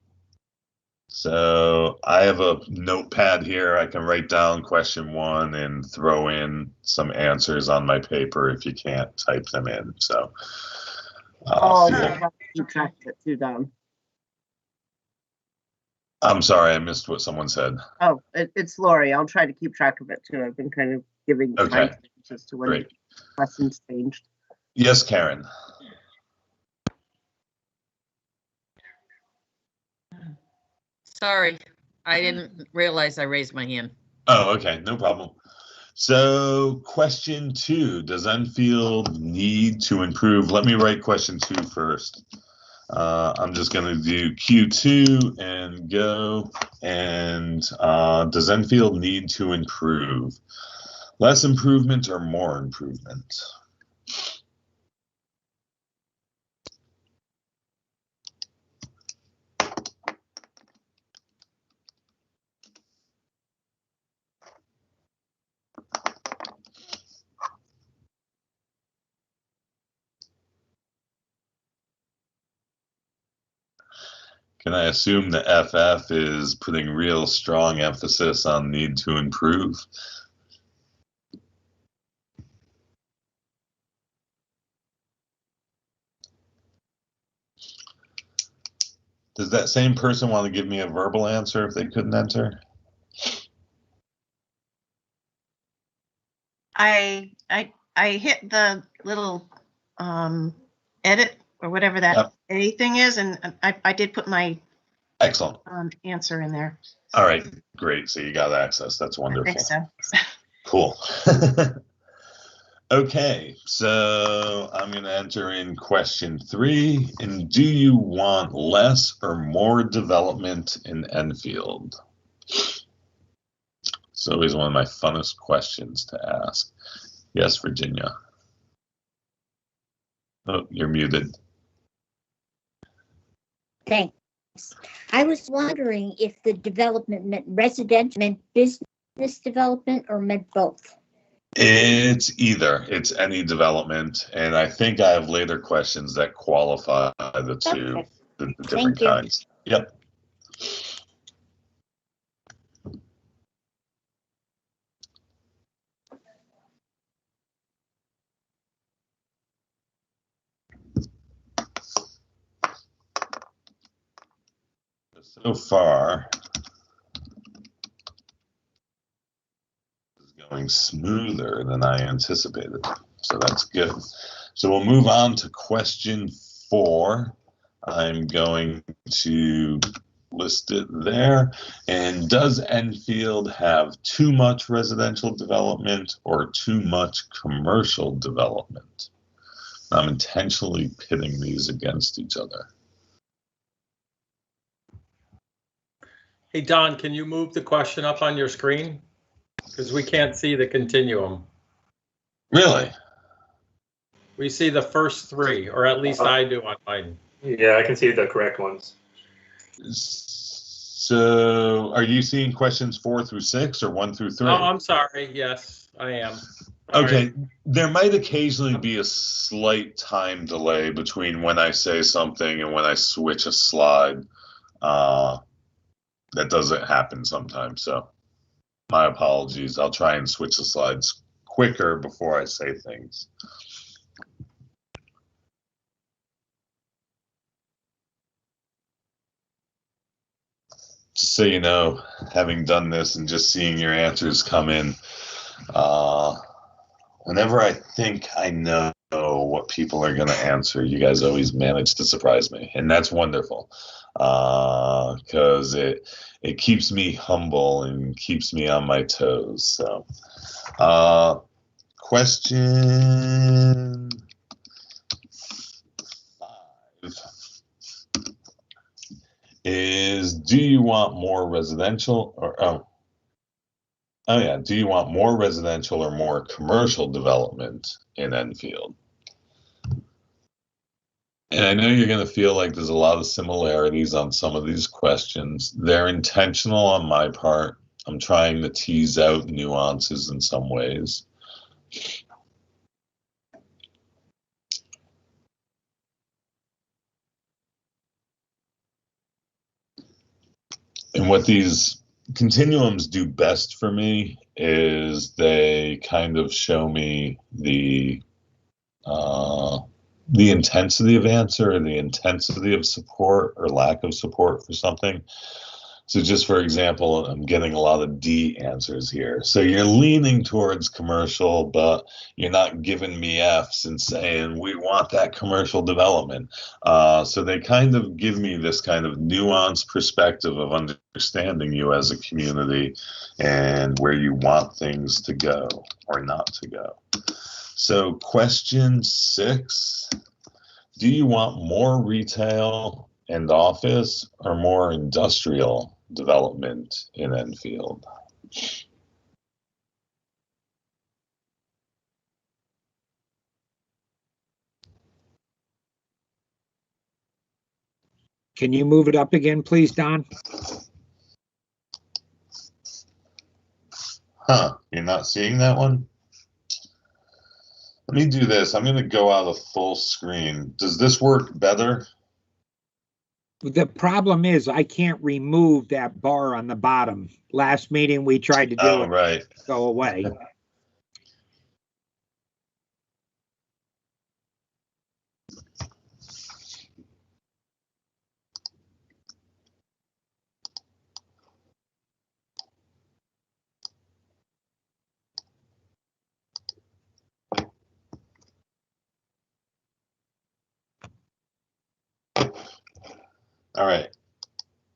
So I have a notepad here. I can write down question 1 and throw in some answers on my paper if you can't type them in. So. Keep track of it too, Don. I'm sorry, I missed what someone said. Oh, it's Lori. I'll try to keep track of it too. I've been kind of giving time as to when lessons changed. Yes, Karen. Sorry, I didn't realize I raised my hand. Oh, okay, no problem. So question 2, does Enfield need to improve? Let me write question 2 first. I'm just going to do Q2 and go. And does Enfield need to improve? Less improvement or more improvement? Can I assume the FF is putting real strong emphasis on need to improve? Does that same person want to give me a verbal answer if they couldn't enter? I hit the little edit or whatever that A thing is, and I did put my excellent answer in there. All right, great. So you got access. That's wonderful. I think so. Cool. Okay, so I'm going to enter in question 3. And do you want less or more development in Enfield? It's always one of my funnest questions to ask. Yes, Virginia. Oh, you're muted. Thanks. I was wondering if the development meant residential, meant business development, or meant both. It's either. It's any development. And I think I have later questions that qualify the two, Okay. the different kinds. Yep. So far, it's going smoother than I anticipated. So that's good. So we'll move on to question 4. I'm going to list it there. And does Enfield have too much residential development or too much commercial development? I'm intentionally pitting these against each other. Hey, Don, can you move the question up on your screen? Because we can't see the continuum. Really? We see the first 3, or at least I do on mine. Yeah, I can see the correct ones. So are you seeing questions 4 through 6 or 1 through 3? Oh, I'm sorry. Yes, I am. Okay, Right. there might occasionally be a slight time delay between when I say something and when I switch a slide. That doesn't happen sometimes, so my apologies. I'll try and switch the slides quicker before I say things. so you know, having done this and just seeing your answers come in, whenever I think I know what people are going to answer, you guys always manage to surprise me, and that's wonderful, because it keeps me humble and keeps me on my toes. So, question 5 is: do you want more residential or do you want more residential or more commercial development in Enfield? And I know you're going to feel like there's a lot of similarities on some of these questions. They're intentional on my part. I'm trying to tease out nuances in some ways. And what these continuums do best for me is they kind of show me the intensity of answer, or the intensity of support or lack of support for something. So just for example, I'm getting a lot of D answers here. So you're leaning towards commercial, but you're not giving me Fs and saying, we want that commercial development. So they kind of give me this kind of nuanced perspective of understanding you as a community and where you want things to go or not to go. So question 6, do you want more retail and office or more industrial development in Enfield? Can you move it up again, please, Don? You're not seeing that one? Let me do this. I'm going to go out of full screen. Does this work better? The problem is I can't remove that bar on the bottom. Last meeting we tried to do it. Right. Go away. All right,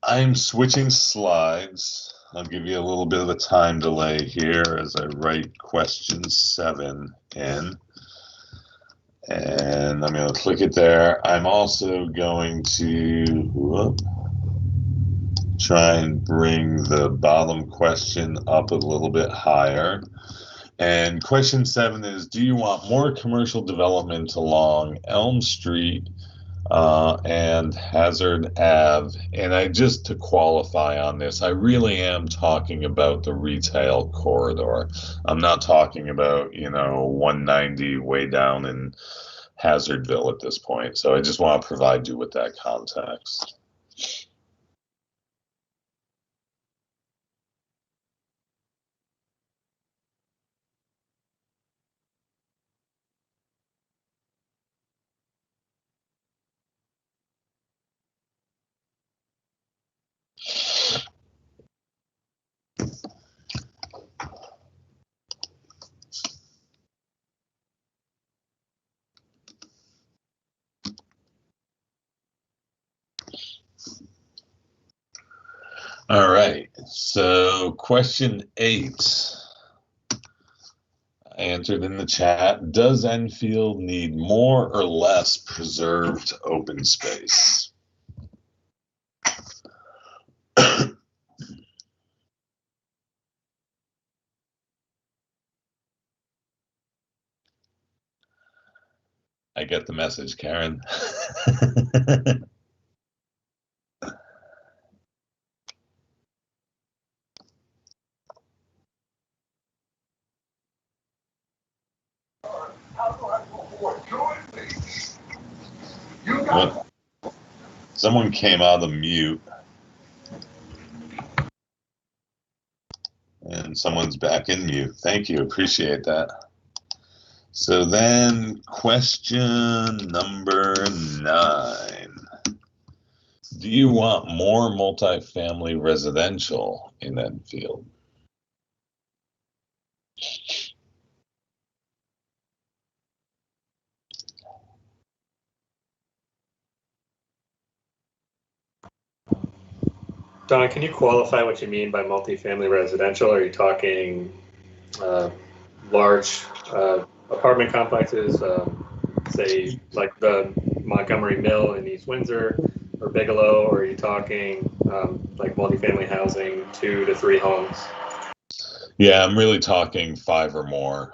I'm switching slides. I'll give you a little bit of a time delay here as I write question 7 in. And I'm going to click it there. I'm also going to try and bring the bottom question up a little bit higher. And question 7 is, do you want more commercial development along Elm Street and Hazard Ave? And I just to qualify on this, I really am talking about the retail corridor. I'm not talking about, 190 way down in Hazardville at this point. So I just want to provide you with that context. All right, so question 8, I answered in the chat. Does Enfield need more or less preserved open space? I get the message, Karen. Well, someone came out of mute. And someone's back in mute. Thank you. Appreciate that. So then question number 9. Do you want more multifamily residential in Enfield? Don, can you qualify what you mean by multifamily residential? Are you talking large apartment complexes, say like the Montgomery Mill in East Windsor or Bigelow, or are you talking like multifamily housing, 2 to 3 homes? Yeah, I'm really talking 5 or more.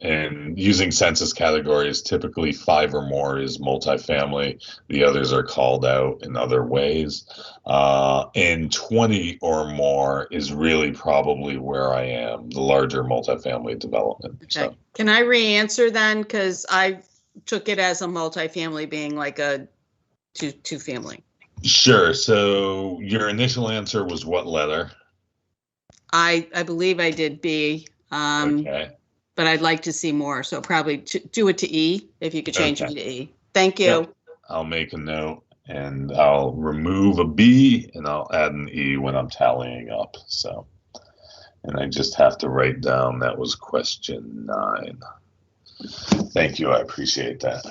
And using census categories, typically 5 or more is multifamily. The others are called out in other ways. And 20 or more is really probably where I am, the larger multifamily development. Okay. So. Can I re-answer then? Because I took it as a multifamily being like a two family. Sure. So your initial answer was what letter? I believe I did B. Okay. But I'd like to see more. So probably do it to E, if you could change me to E. Thank you. Yep. I'll make a note and I'll remove a B and I'll add an E when I'm tallying up. So, and I just have to write down that was question 9. Thank you. I appreciate that.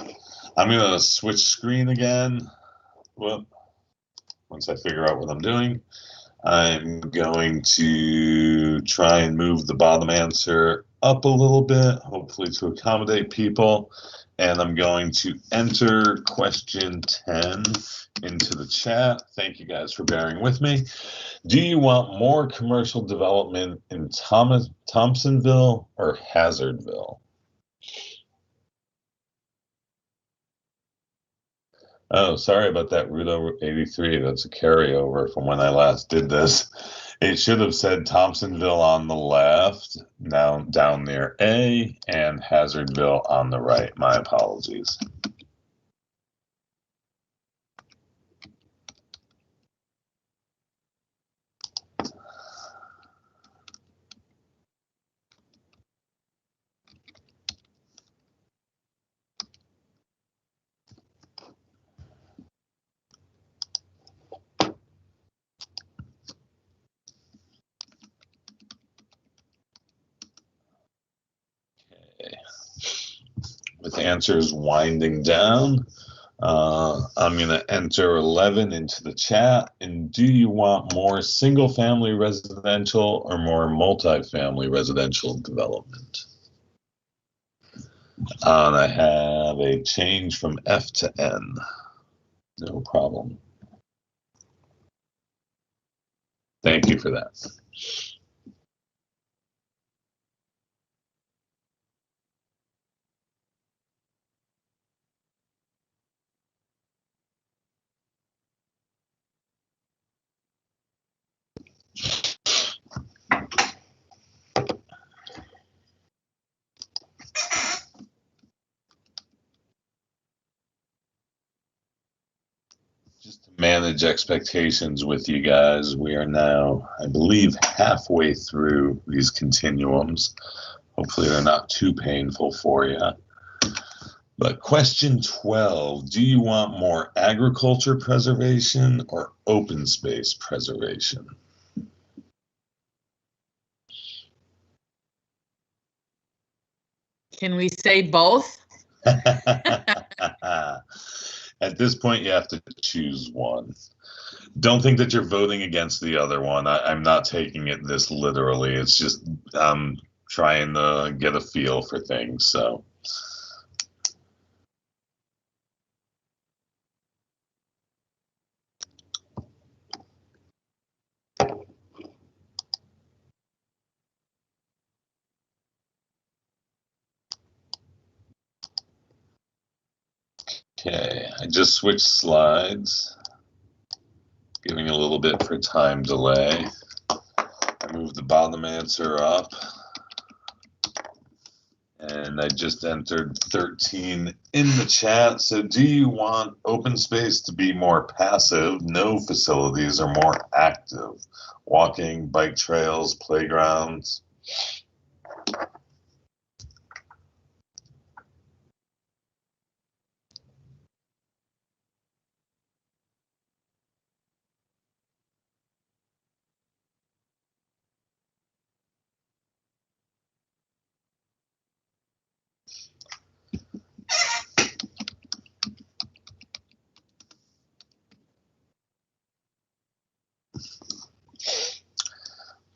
I'm going to switch screen again. Whoop. Once I figure out what I'm doing. I'm going to try and move the bottom answer up a little bit, hopefully to accommodate people. And I'm going to enter question 10 into the chat. Thank you guys for bearing with me. Do you want more commercial development in Thompsonville or Hazardville? Oh, sorry about that, Rudo83. That's a carryover from when I last did this. It should have said Thompsonville on the left, now down near A, and Hazardville on the right. My apologies. With answers winding down, I'm going to enter 11 into the chat. And do you want more single family residential or more multifamily residential development? And I have a change from F to N. No problem. Thank you for that. Just to manage expectations with you guys, we are now, I believe, halfway through these continuums. Hopefully they're not too painful for you. But question 12, do you want more agriculture preservation or open space preservation? Can we say both? At this point, you have to choose one. Don't think that you're voting against the other one. I'm not taking it this literally. It's just trying to get a feel for things. So. Okay, I just switched slides, giving a little bit for time delay. I moved the bottom answer up, and I just entered 13 in the chat. So do you want open space to be more passive, no facilities, or more active? Walking, bike trails, playgrounds?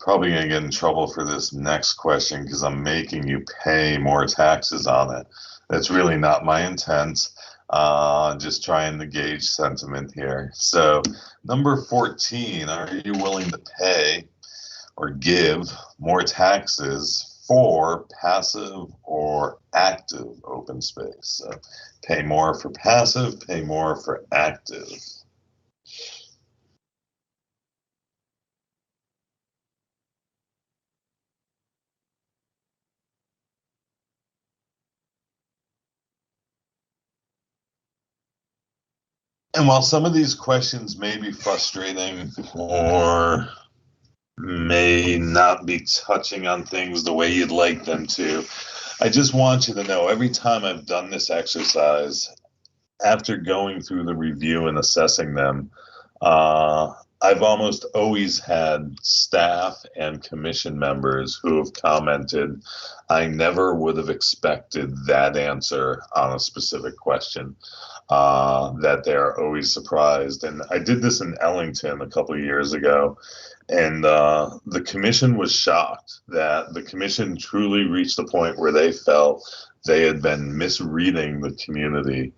probably going to get in trouble for this next question because I'm making you pay more taxes on it. That's really not my intent. Just trying to gauge sentiment here. So, number 14, are you willing to pay or give more taxes for passive or active open space? So, pay more for passive, pay more for active. And while some of these questions may be frustrating or may not be touching on things the way you'd like them to, I just want you to know every time I've done this exercise, after going through the review and assessing them, I've almost always had staff and commission members who have commented, I never would have expected that answer on a specific question. That they're always surprised. And I did this in Ellington a couple of years ago, and the commission was shocked that the commission truly reached the point where they felt they had been misreading the community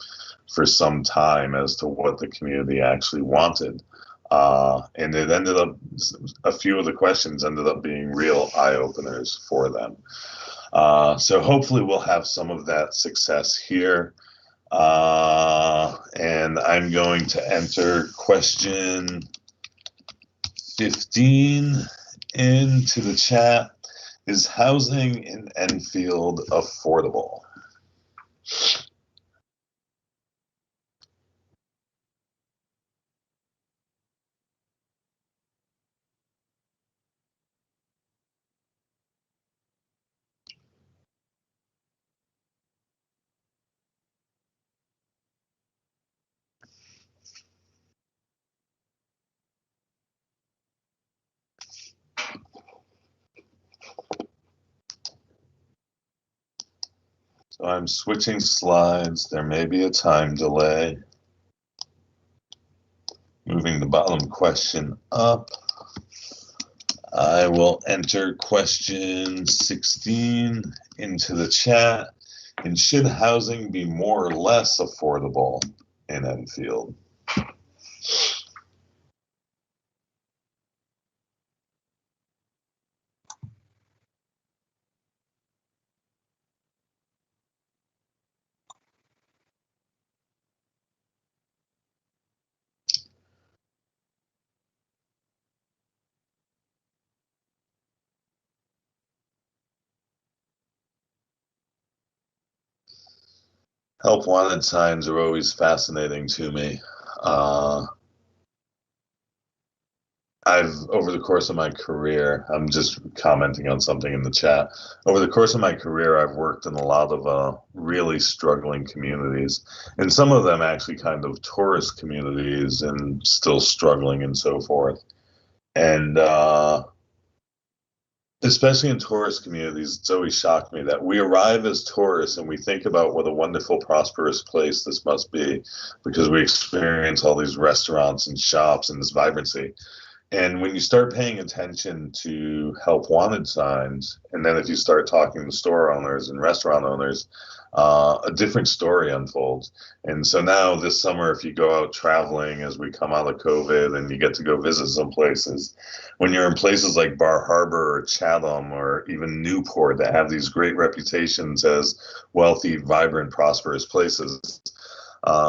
for some time as to what the community actually wanted. And it ended up, a few of the questions ended up being real eye-openers for them. So hopefully we'll have some of that success here. And I'm going to enter question 15 into the chat. Is housing in Enfield affordable? So I'm switching slides. There may be a time delay. Moving the bottom question up. I will enter question 16 into the chat. And should housing be more or less affordable in Enfield? Help wanted signs are always fascinating to me. Over the course of my career, I'm just commenting on something in the chat. Over the course of my career, I've worked in a lot of really struggling communities, and some of them actually kind of tourist communities and still struggling and so forth. And especially in tourist communities, it's always shocked me that we arrive as tourists and we think about what a wonderful, prosperous place this must be because we experience all these restaurants and shops and this vibrancy. And when you start paying attention to help wanted signs, and then if you start talking to store owners and restaurant owners, a different story unfolds. And so now this summer, if you go out traveling as we come out of COVID and you get to go visit some places, when you're in places like Bar Harbor or Chatham or even Newport that have these great reputations as wealthy, vibrant, prosperous places,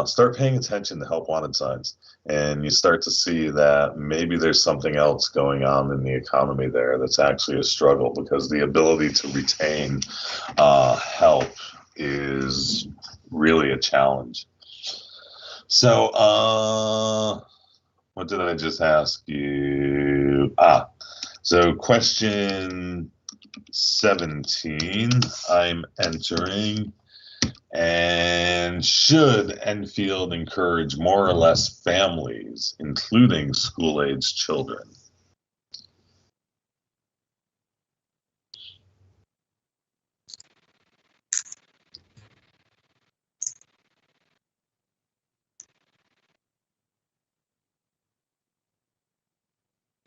start paying attention to help wanted signs. And you start to see that maybe there's something else going on in the economy there that's actually a struggle because the ability to retain help is really a challenge. So what did I just ask you? So question 17 I'm entering. And should Enfield encourage more or less families, including school-aged children?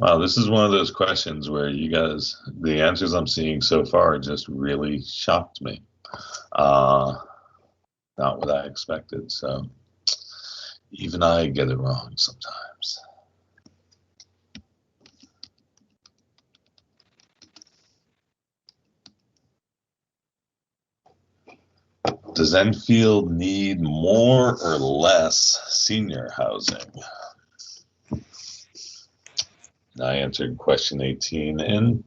Wow, this is one of those questions where you guys, the answers I'm seeing so far just really shocked me. Not what I expected, so even I get it wrong sometimes. Does Enfield need more or less senior housing? I answered question 18 in.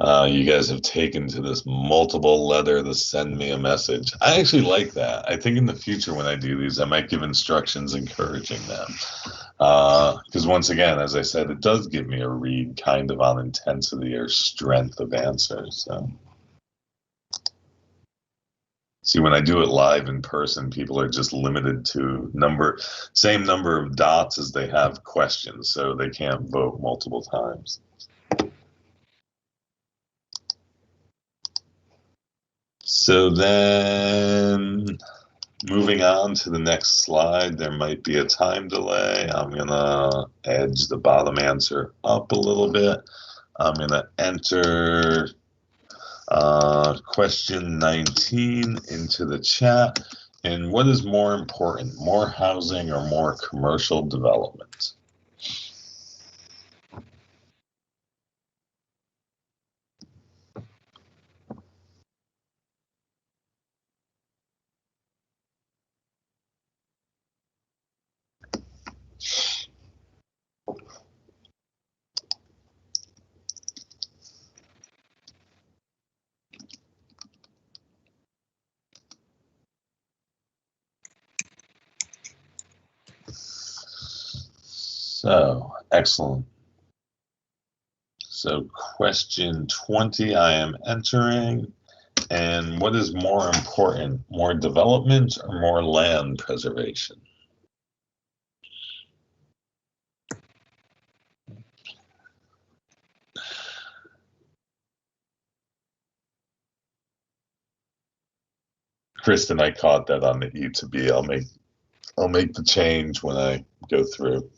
You guys have taken to this multiple letter to send me a message. I actually like that. I think in the future when I do these, I might give instructions encouraging them. Because once again, as I said, it does give me a read kind of on intensity or strength of answers. So. See, when I do it live in person, people are just limited to same number of dots as they have questions, so they can't vote multiple times. So then, moving on to the next slide, there might be a time delay. I'm gonna edge the bottom answer up a little bit. I'm gonna enter question 19 into the chat. And what is more important, more housing or more commercial development? So, excellent. So question 20 I am entering. And what is more important, more development or more land preservation? Kristen, I caught that on the E to B. I'll make the change when I go through.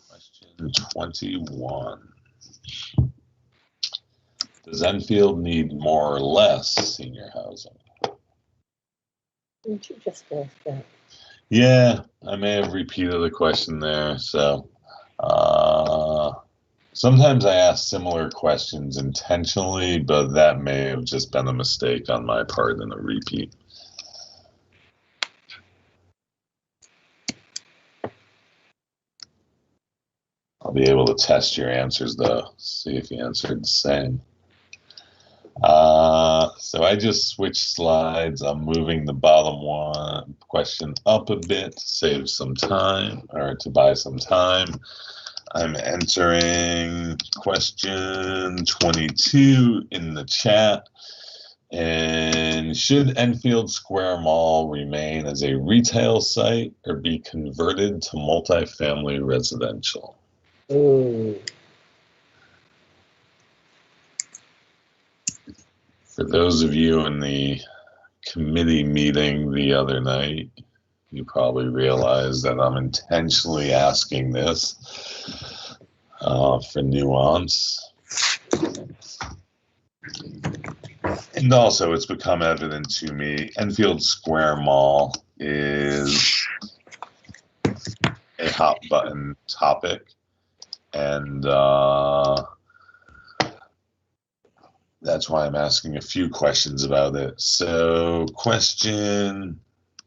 Question 21. Does Enfield need more or less senior housing? Didn't you just ask that? Yeah, I may have repeated the question there. So sometimes I ask similar questions intentionally, but that may have just been a mistake on my part and a repeat. I'll be able to test your answers though, see if you answered the same. So I just switched slides. I'm moving the bottom one question up a bit to save some time or to buy some time. I'm entering question 22 in the chat. And should Enfield Square Mall remain as a retail site or be converted to multifamily residential? Ooh. For those of you in the committee meeting the other night, you probably realize that I'm intentionally asking this for nuance. And also, it's become evident to me, Enfield Square Mall is a hot button topic. And that's why I'm asking a few questions about it. So question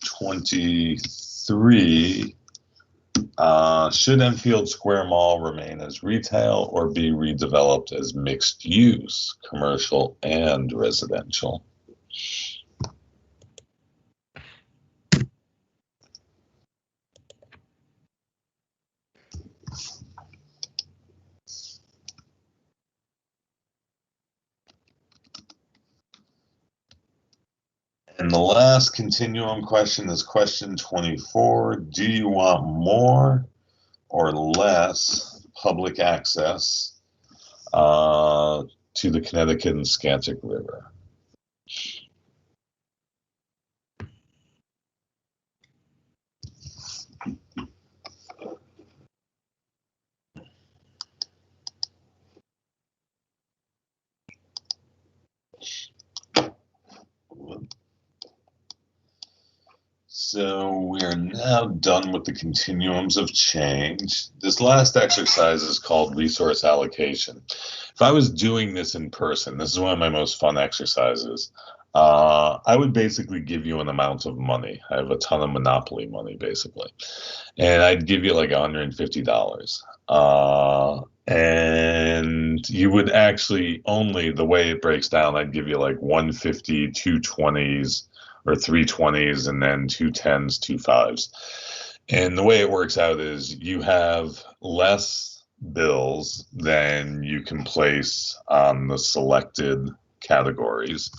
23, should Enfield Square Mall remain as retail or be redeveloped as mixed use, commercial and residential? And the last continuum question is question 24. Do you want more or less public access to the Connecticut and Scantic River. So we are now done with the continuums of change. This last exercise is called resource allocation. If I was doing this in person, this is one of my most fun exercises. I would basically give you an amount of money. I have a ton of Monopoly money, basically. And I'd give you like $150. And you would actually only, the way it breaks down, I'd give you like 150, 2 20s, or 3 20s, and then 2 10s, 2 5s. And the way it works out is you have less bills than you can place on the selected categories.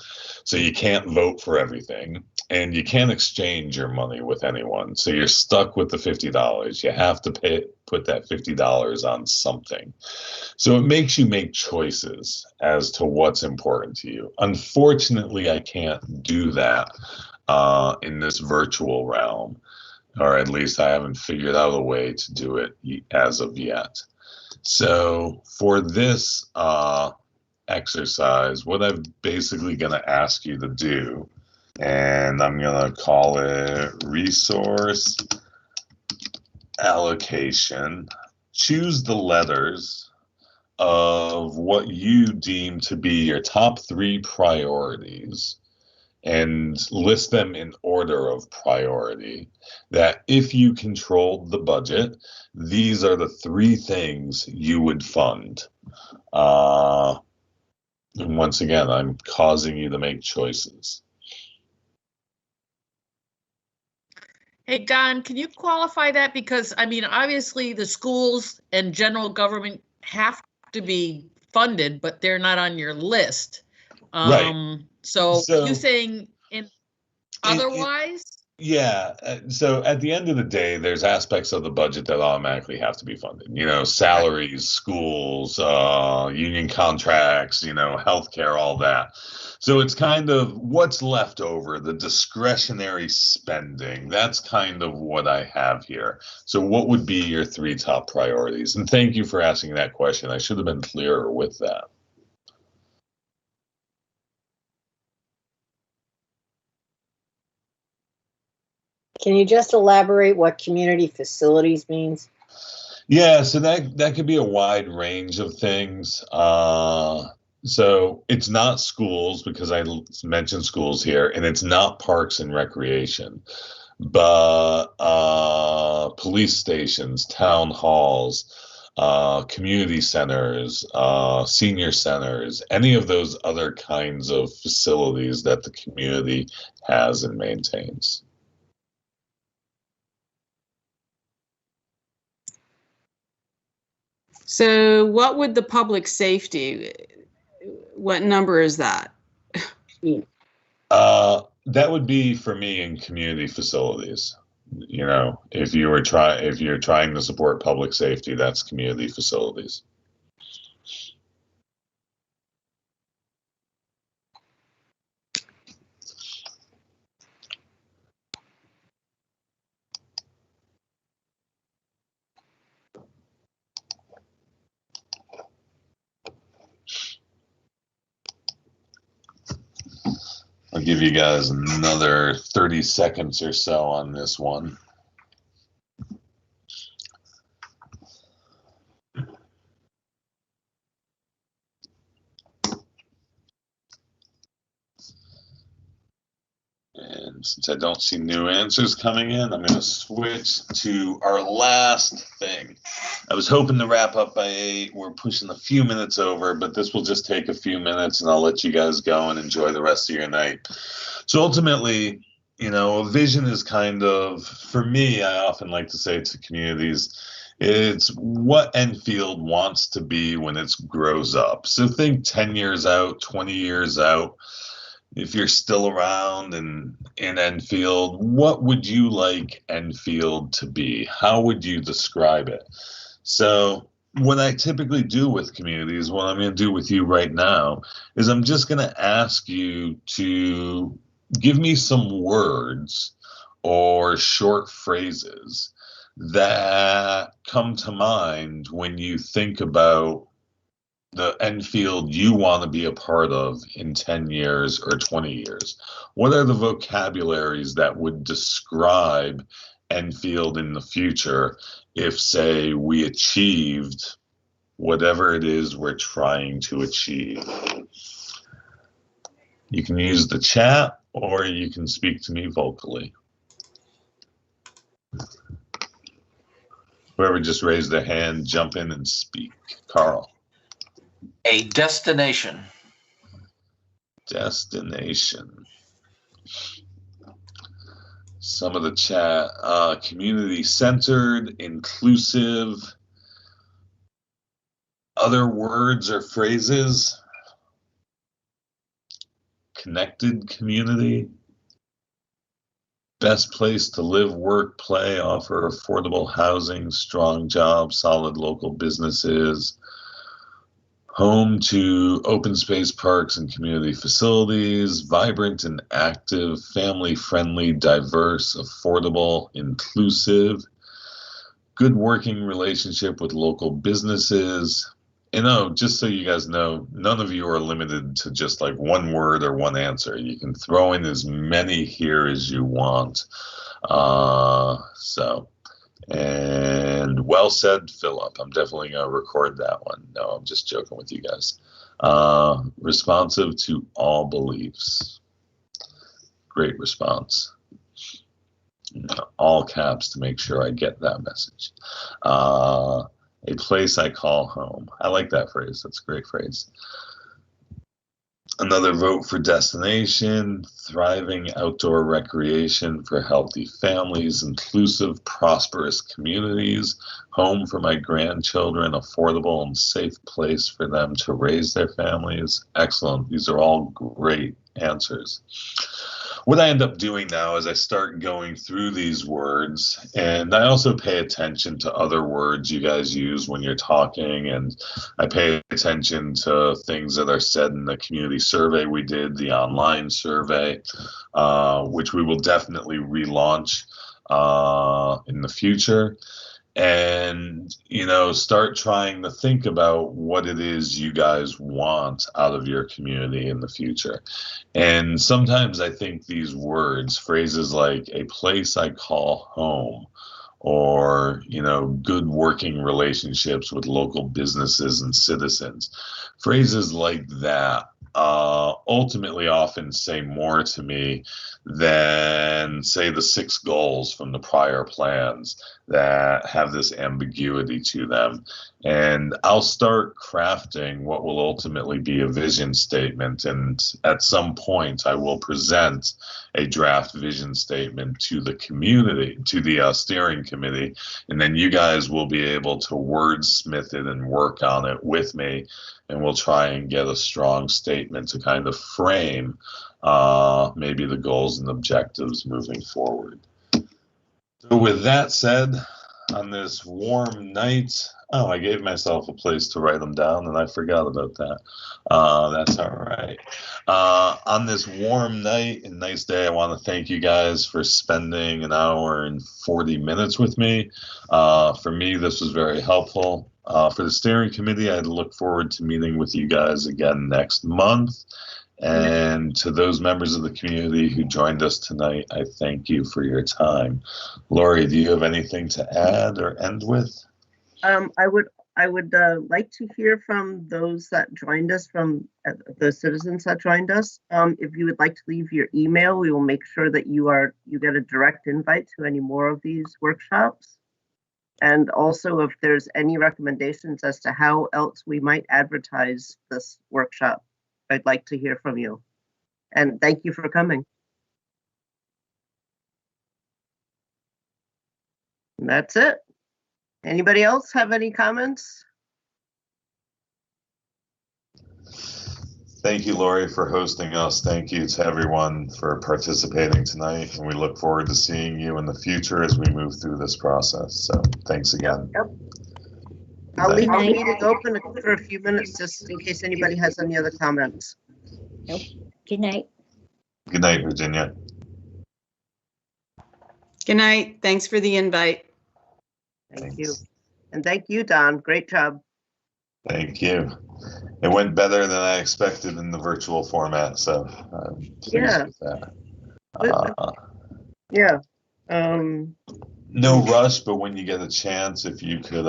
So you can't vote for everything, and you can't exchange your money with anyone. So you're stuck with the $50. You have to put that $50 on something. So it makes you make choices as to what's important to you. Unfortunately, I can't do that in this virtual realm, or at least I haven't figured out a way to do it as of yet. So for this exercise, what I'm basically going to ask you to do, and I'm going to call it resource allocation. Choose the letters of what you deem to be your top 3 priorities and list them in order of priority. That if you controlled the budget, these are the 3 things you would fund. And once again, I'm causing you to make choices. Hey, Don, can you qualify that? Because, I mean, obviously the schools and general government have to be funded, but they're not on your list. Right. So you saying otherwise? Yeah. So at the end of the day, there's aspects of the budget that automatically have to be funded. You know, salaries, schools, union contracts, you know, healthcare, all that. So it's kind of what's left over, the discretionary spending. That's kind of what I have here. So what would be your 3 top priorities? And thank you for asking that question. I should have been clearer with that. Can you just elaborate what community facilities means? Yeah, so that could be a wide range of things. So it's not schools, because I mentioned schools here, and it's not parks and recreation, but police stations, town halls, community centers, senior centers, any of those other kinds of facilities that the community has and maintains. So what would the public safety, what number is that? That would be for me in community facilities. You know, if you're trying to support public safety, that's community facilities. I'll give you guys another 30 seconds or so on this one. And since I don't see new answers coming in, I'm going to switch to our last thing. I was hoping to wrap up by 8. We're pushing a few minutes over, but this will just take a few minutes, and I'll let you guys go and enjoy the rest of your night. So ultimately, you know, a vision is kind of, for me, I often like to say to communities, it's what Enfield wants to be when it grows up. So think 10 years out, 20 years out. if you're still around in Enfield, what would you like Enfield to be? How would you describe it? So what I typically do with communities, what I'm going to do with you right now, is I'm just going to ask you to give me some words or short phrases that come to mind when you think about the Enfield you want to be a part of in 10 years or 20 years. What are the vocabularies that would describe Enfield in the future if, say, we achieved whatever it is we're trying to achieve? You can use the chat or you can speak to me vocally. Whoever just raised their hand, jump in and speak. Carl. A destination. Destination. Some of the chat, community-centered, inclusive. Other words or phrases? Connected community. Best place to live, work, play, offer affordable housing, strong jobs, solid local businesses. Home to open space parks and community facilities, vibrant and active, family-friendly, diverse, affordable, inclusive, good working relationship with local businesses. Just so you guys know, none of you are limited to just like one word or one answer. You can throw in as many here as you want. And well said, Philip. I'm definitely going to record that one. No, I'm just joking with you guys. Responsive to all beliefs. Great response. All caps to make sure I get that message. A place I call home. I like that phrase. That's a great phrase. Another vote for destination, thriving outdoor recreation for healthy families, inclusive, prosperous communities, home for my grandchildren, affordable and safe place for them to raise their families. Excellent. These are all great answers. What I end up doing now is I start going through these words, and I also pay attention to other words you guys use when you're talking, and I pay attention to things that are said in the community survey we did, the online survey, which we will definitely relaunch in the future. And, start trying to think about what it is you guys want out of your community in the future. And sometimes I think these words, phrases like a place I call home, or, good working relationships with local businesses and citizens, phrases like that ultimately often say more to me than, say, the 6 goals from the prior plans that have this ambiguity to them. And I'll start crafting what will ultimately be a vision statement. And at some point, I will present a draft vision statement to the community, to the steering committee. And then you guys will be able to wordsmith it and work on it with me. And we'll try and get a strong statement to kind of frame maybe the goals and objectives moving forward. So with that said, on this warm night, I gave myself a place to write them down and I forgot about that. That's all right. On this warm night and nice day, I want to thank you guys for spending an hour and 40 minutes with me. For me, this was very helpful. For the steering committee, I look forward to meeting with you guys again next month. And to those members of the community who joined us tonight, I thank you for your time. Lori, do you have anything to add or end with? I would like to hear from those that joined us, from the citizens that joined us. If you would like to leave your email, we will make sure that you get a direct invite to any more of these workshops. And also, if there's any recommendations as to how else we might advertise this workshop, I'd like to hear from you. And thank you for coming. And that's it. Anybody else have any comments? Thank you, Lori, for hosting us. Thank you to everyone for participating tonight. And we look forward to seeing you in the future as we move through this process. So thanks again. Yep. I'll leave the meeting open for a few minutes just in case anybody has any other comments. Nope. Good night. Good night, Virginia. Good night. Thanks for the invite. Thank you. And thank you, Don. Great job. Thank you. It went better than I expected in the virtual format, so I'm pleased with that. Yeah. No rush, but when you get a chance, if you could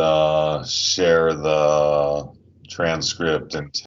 share the transcript and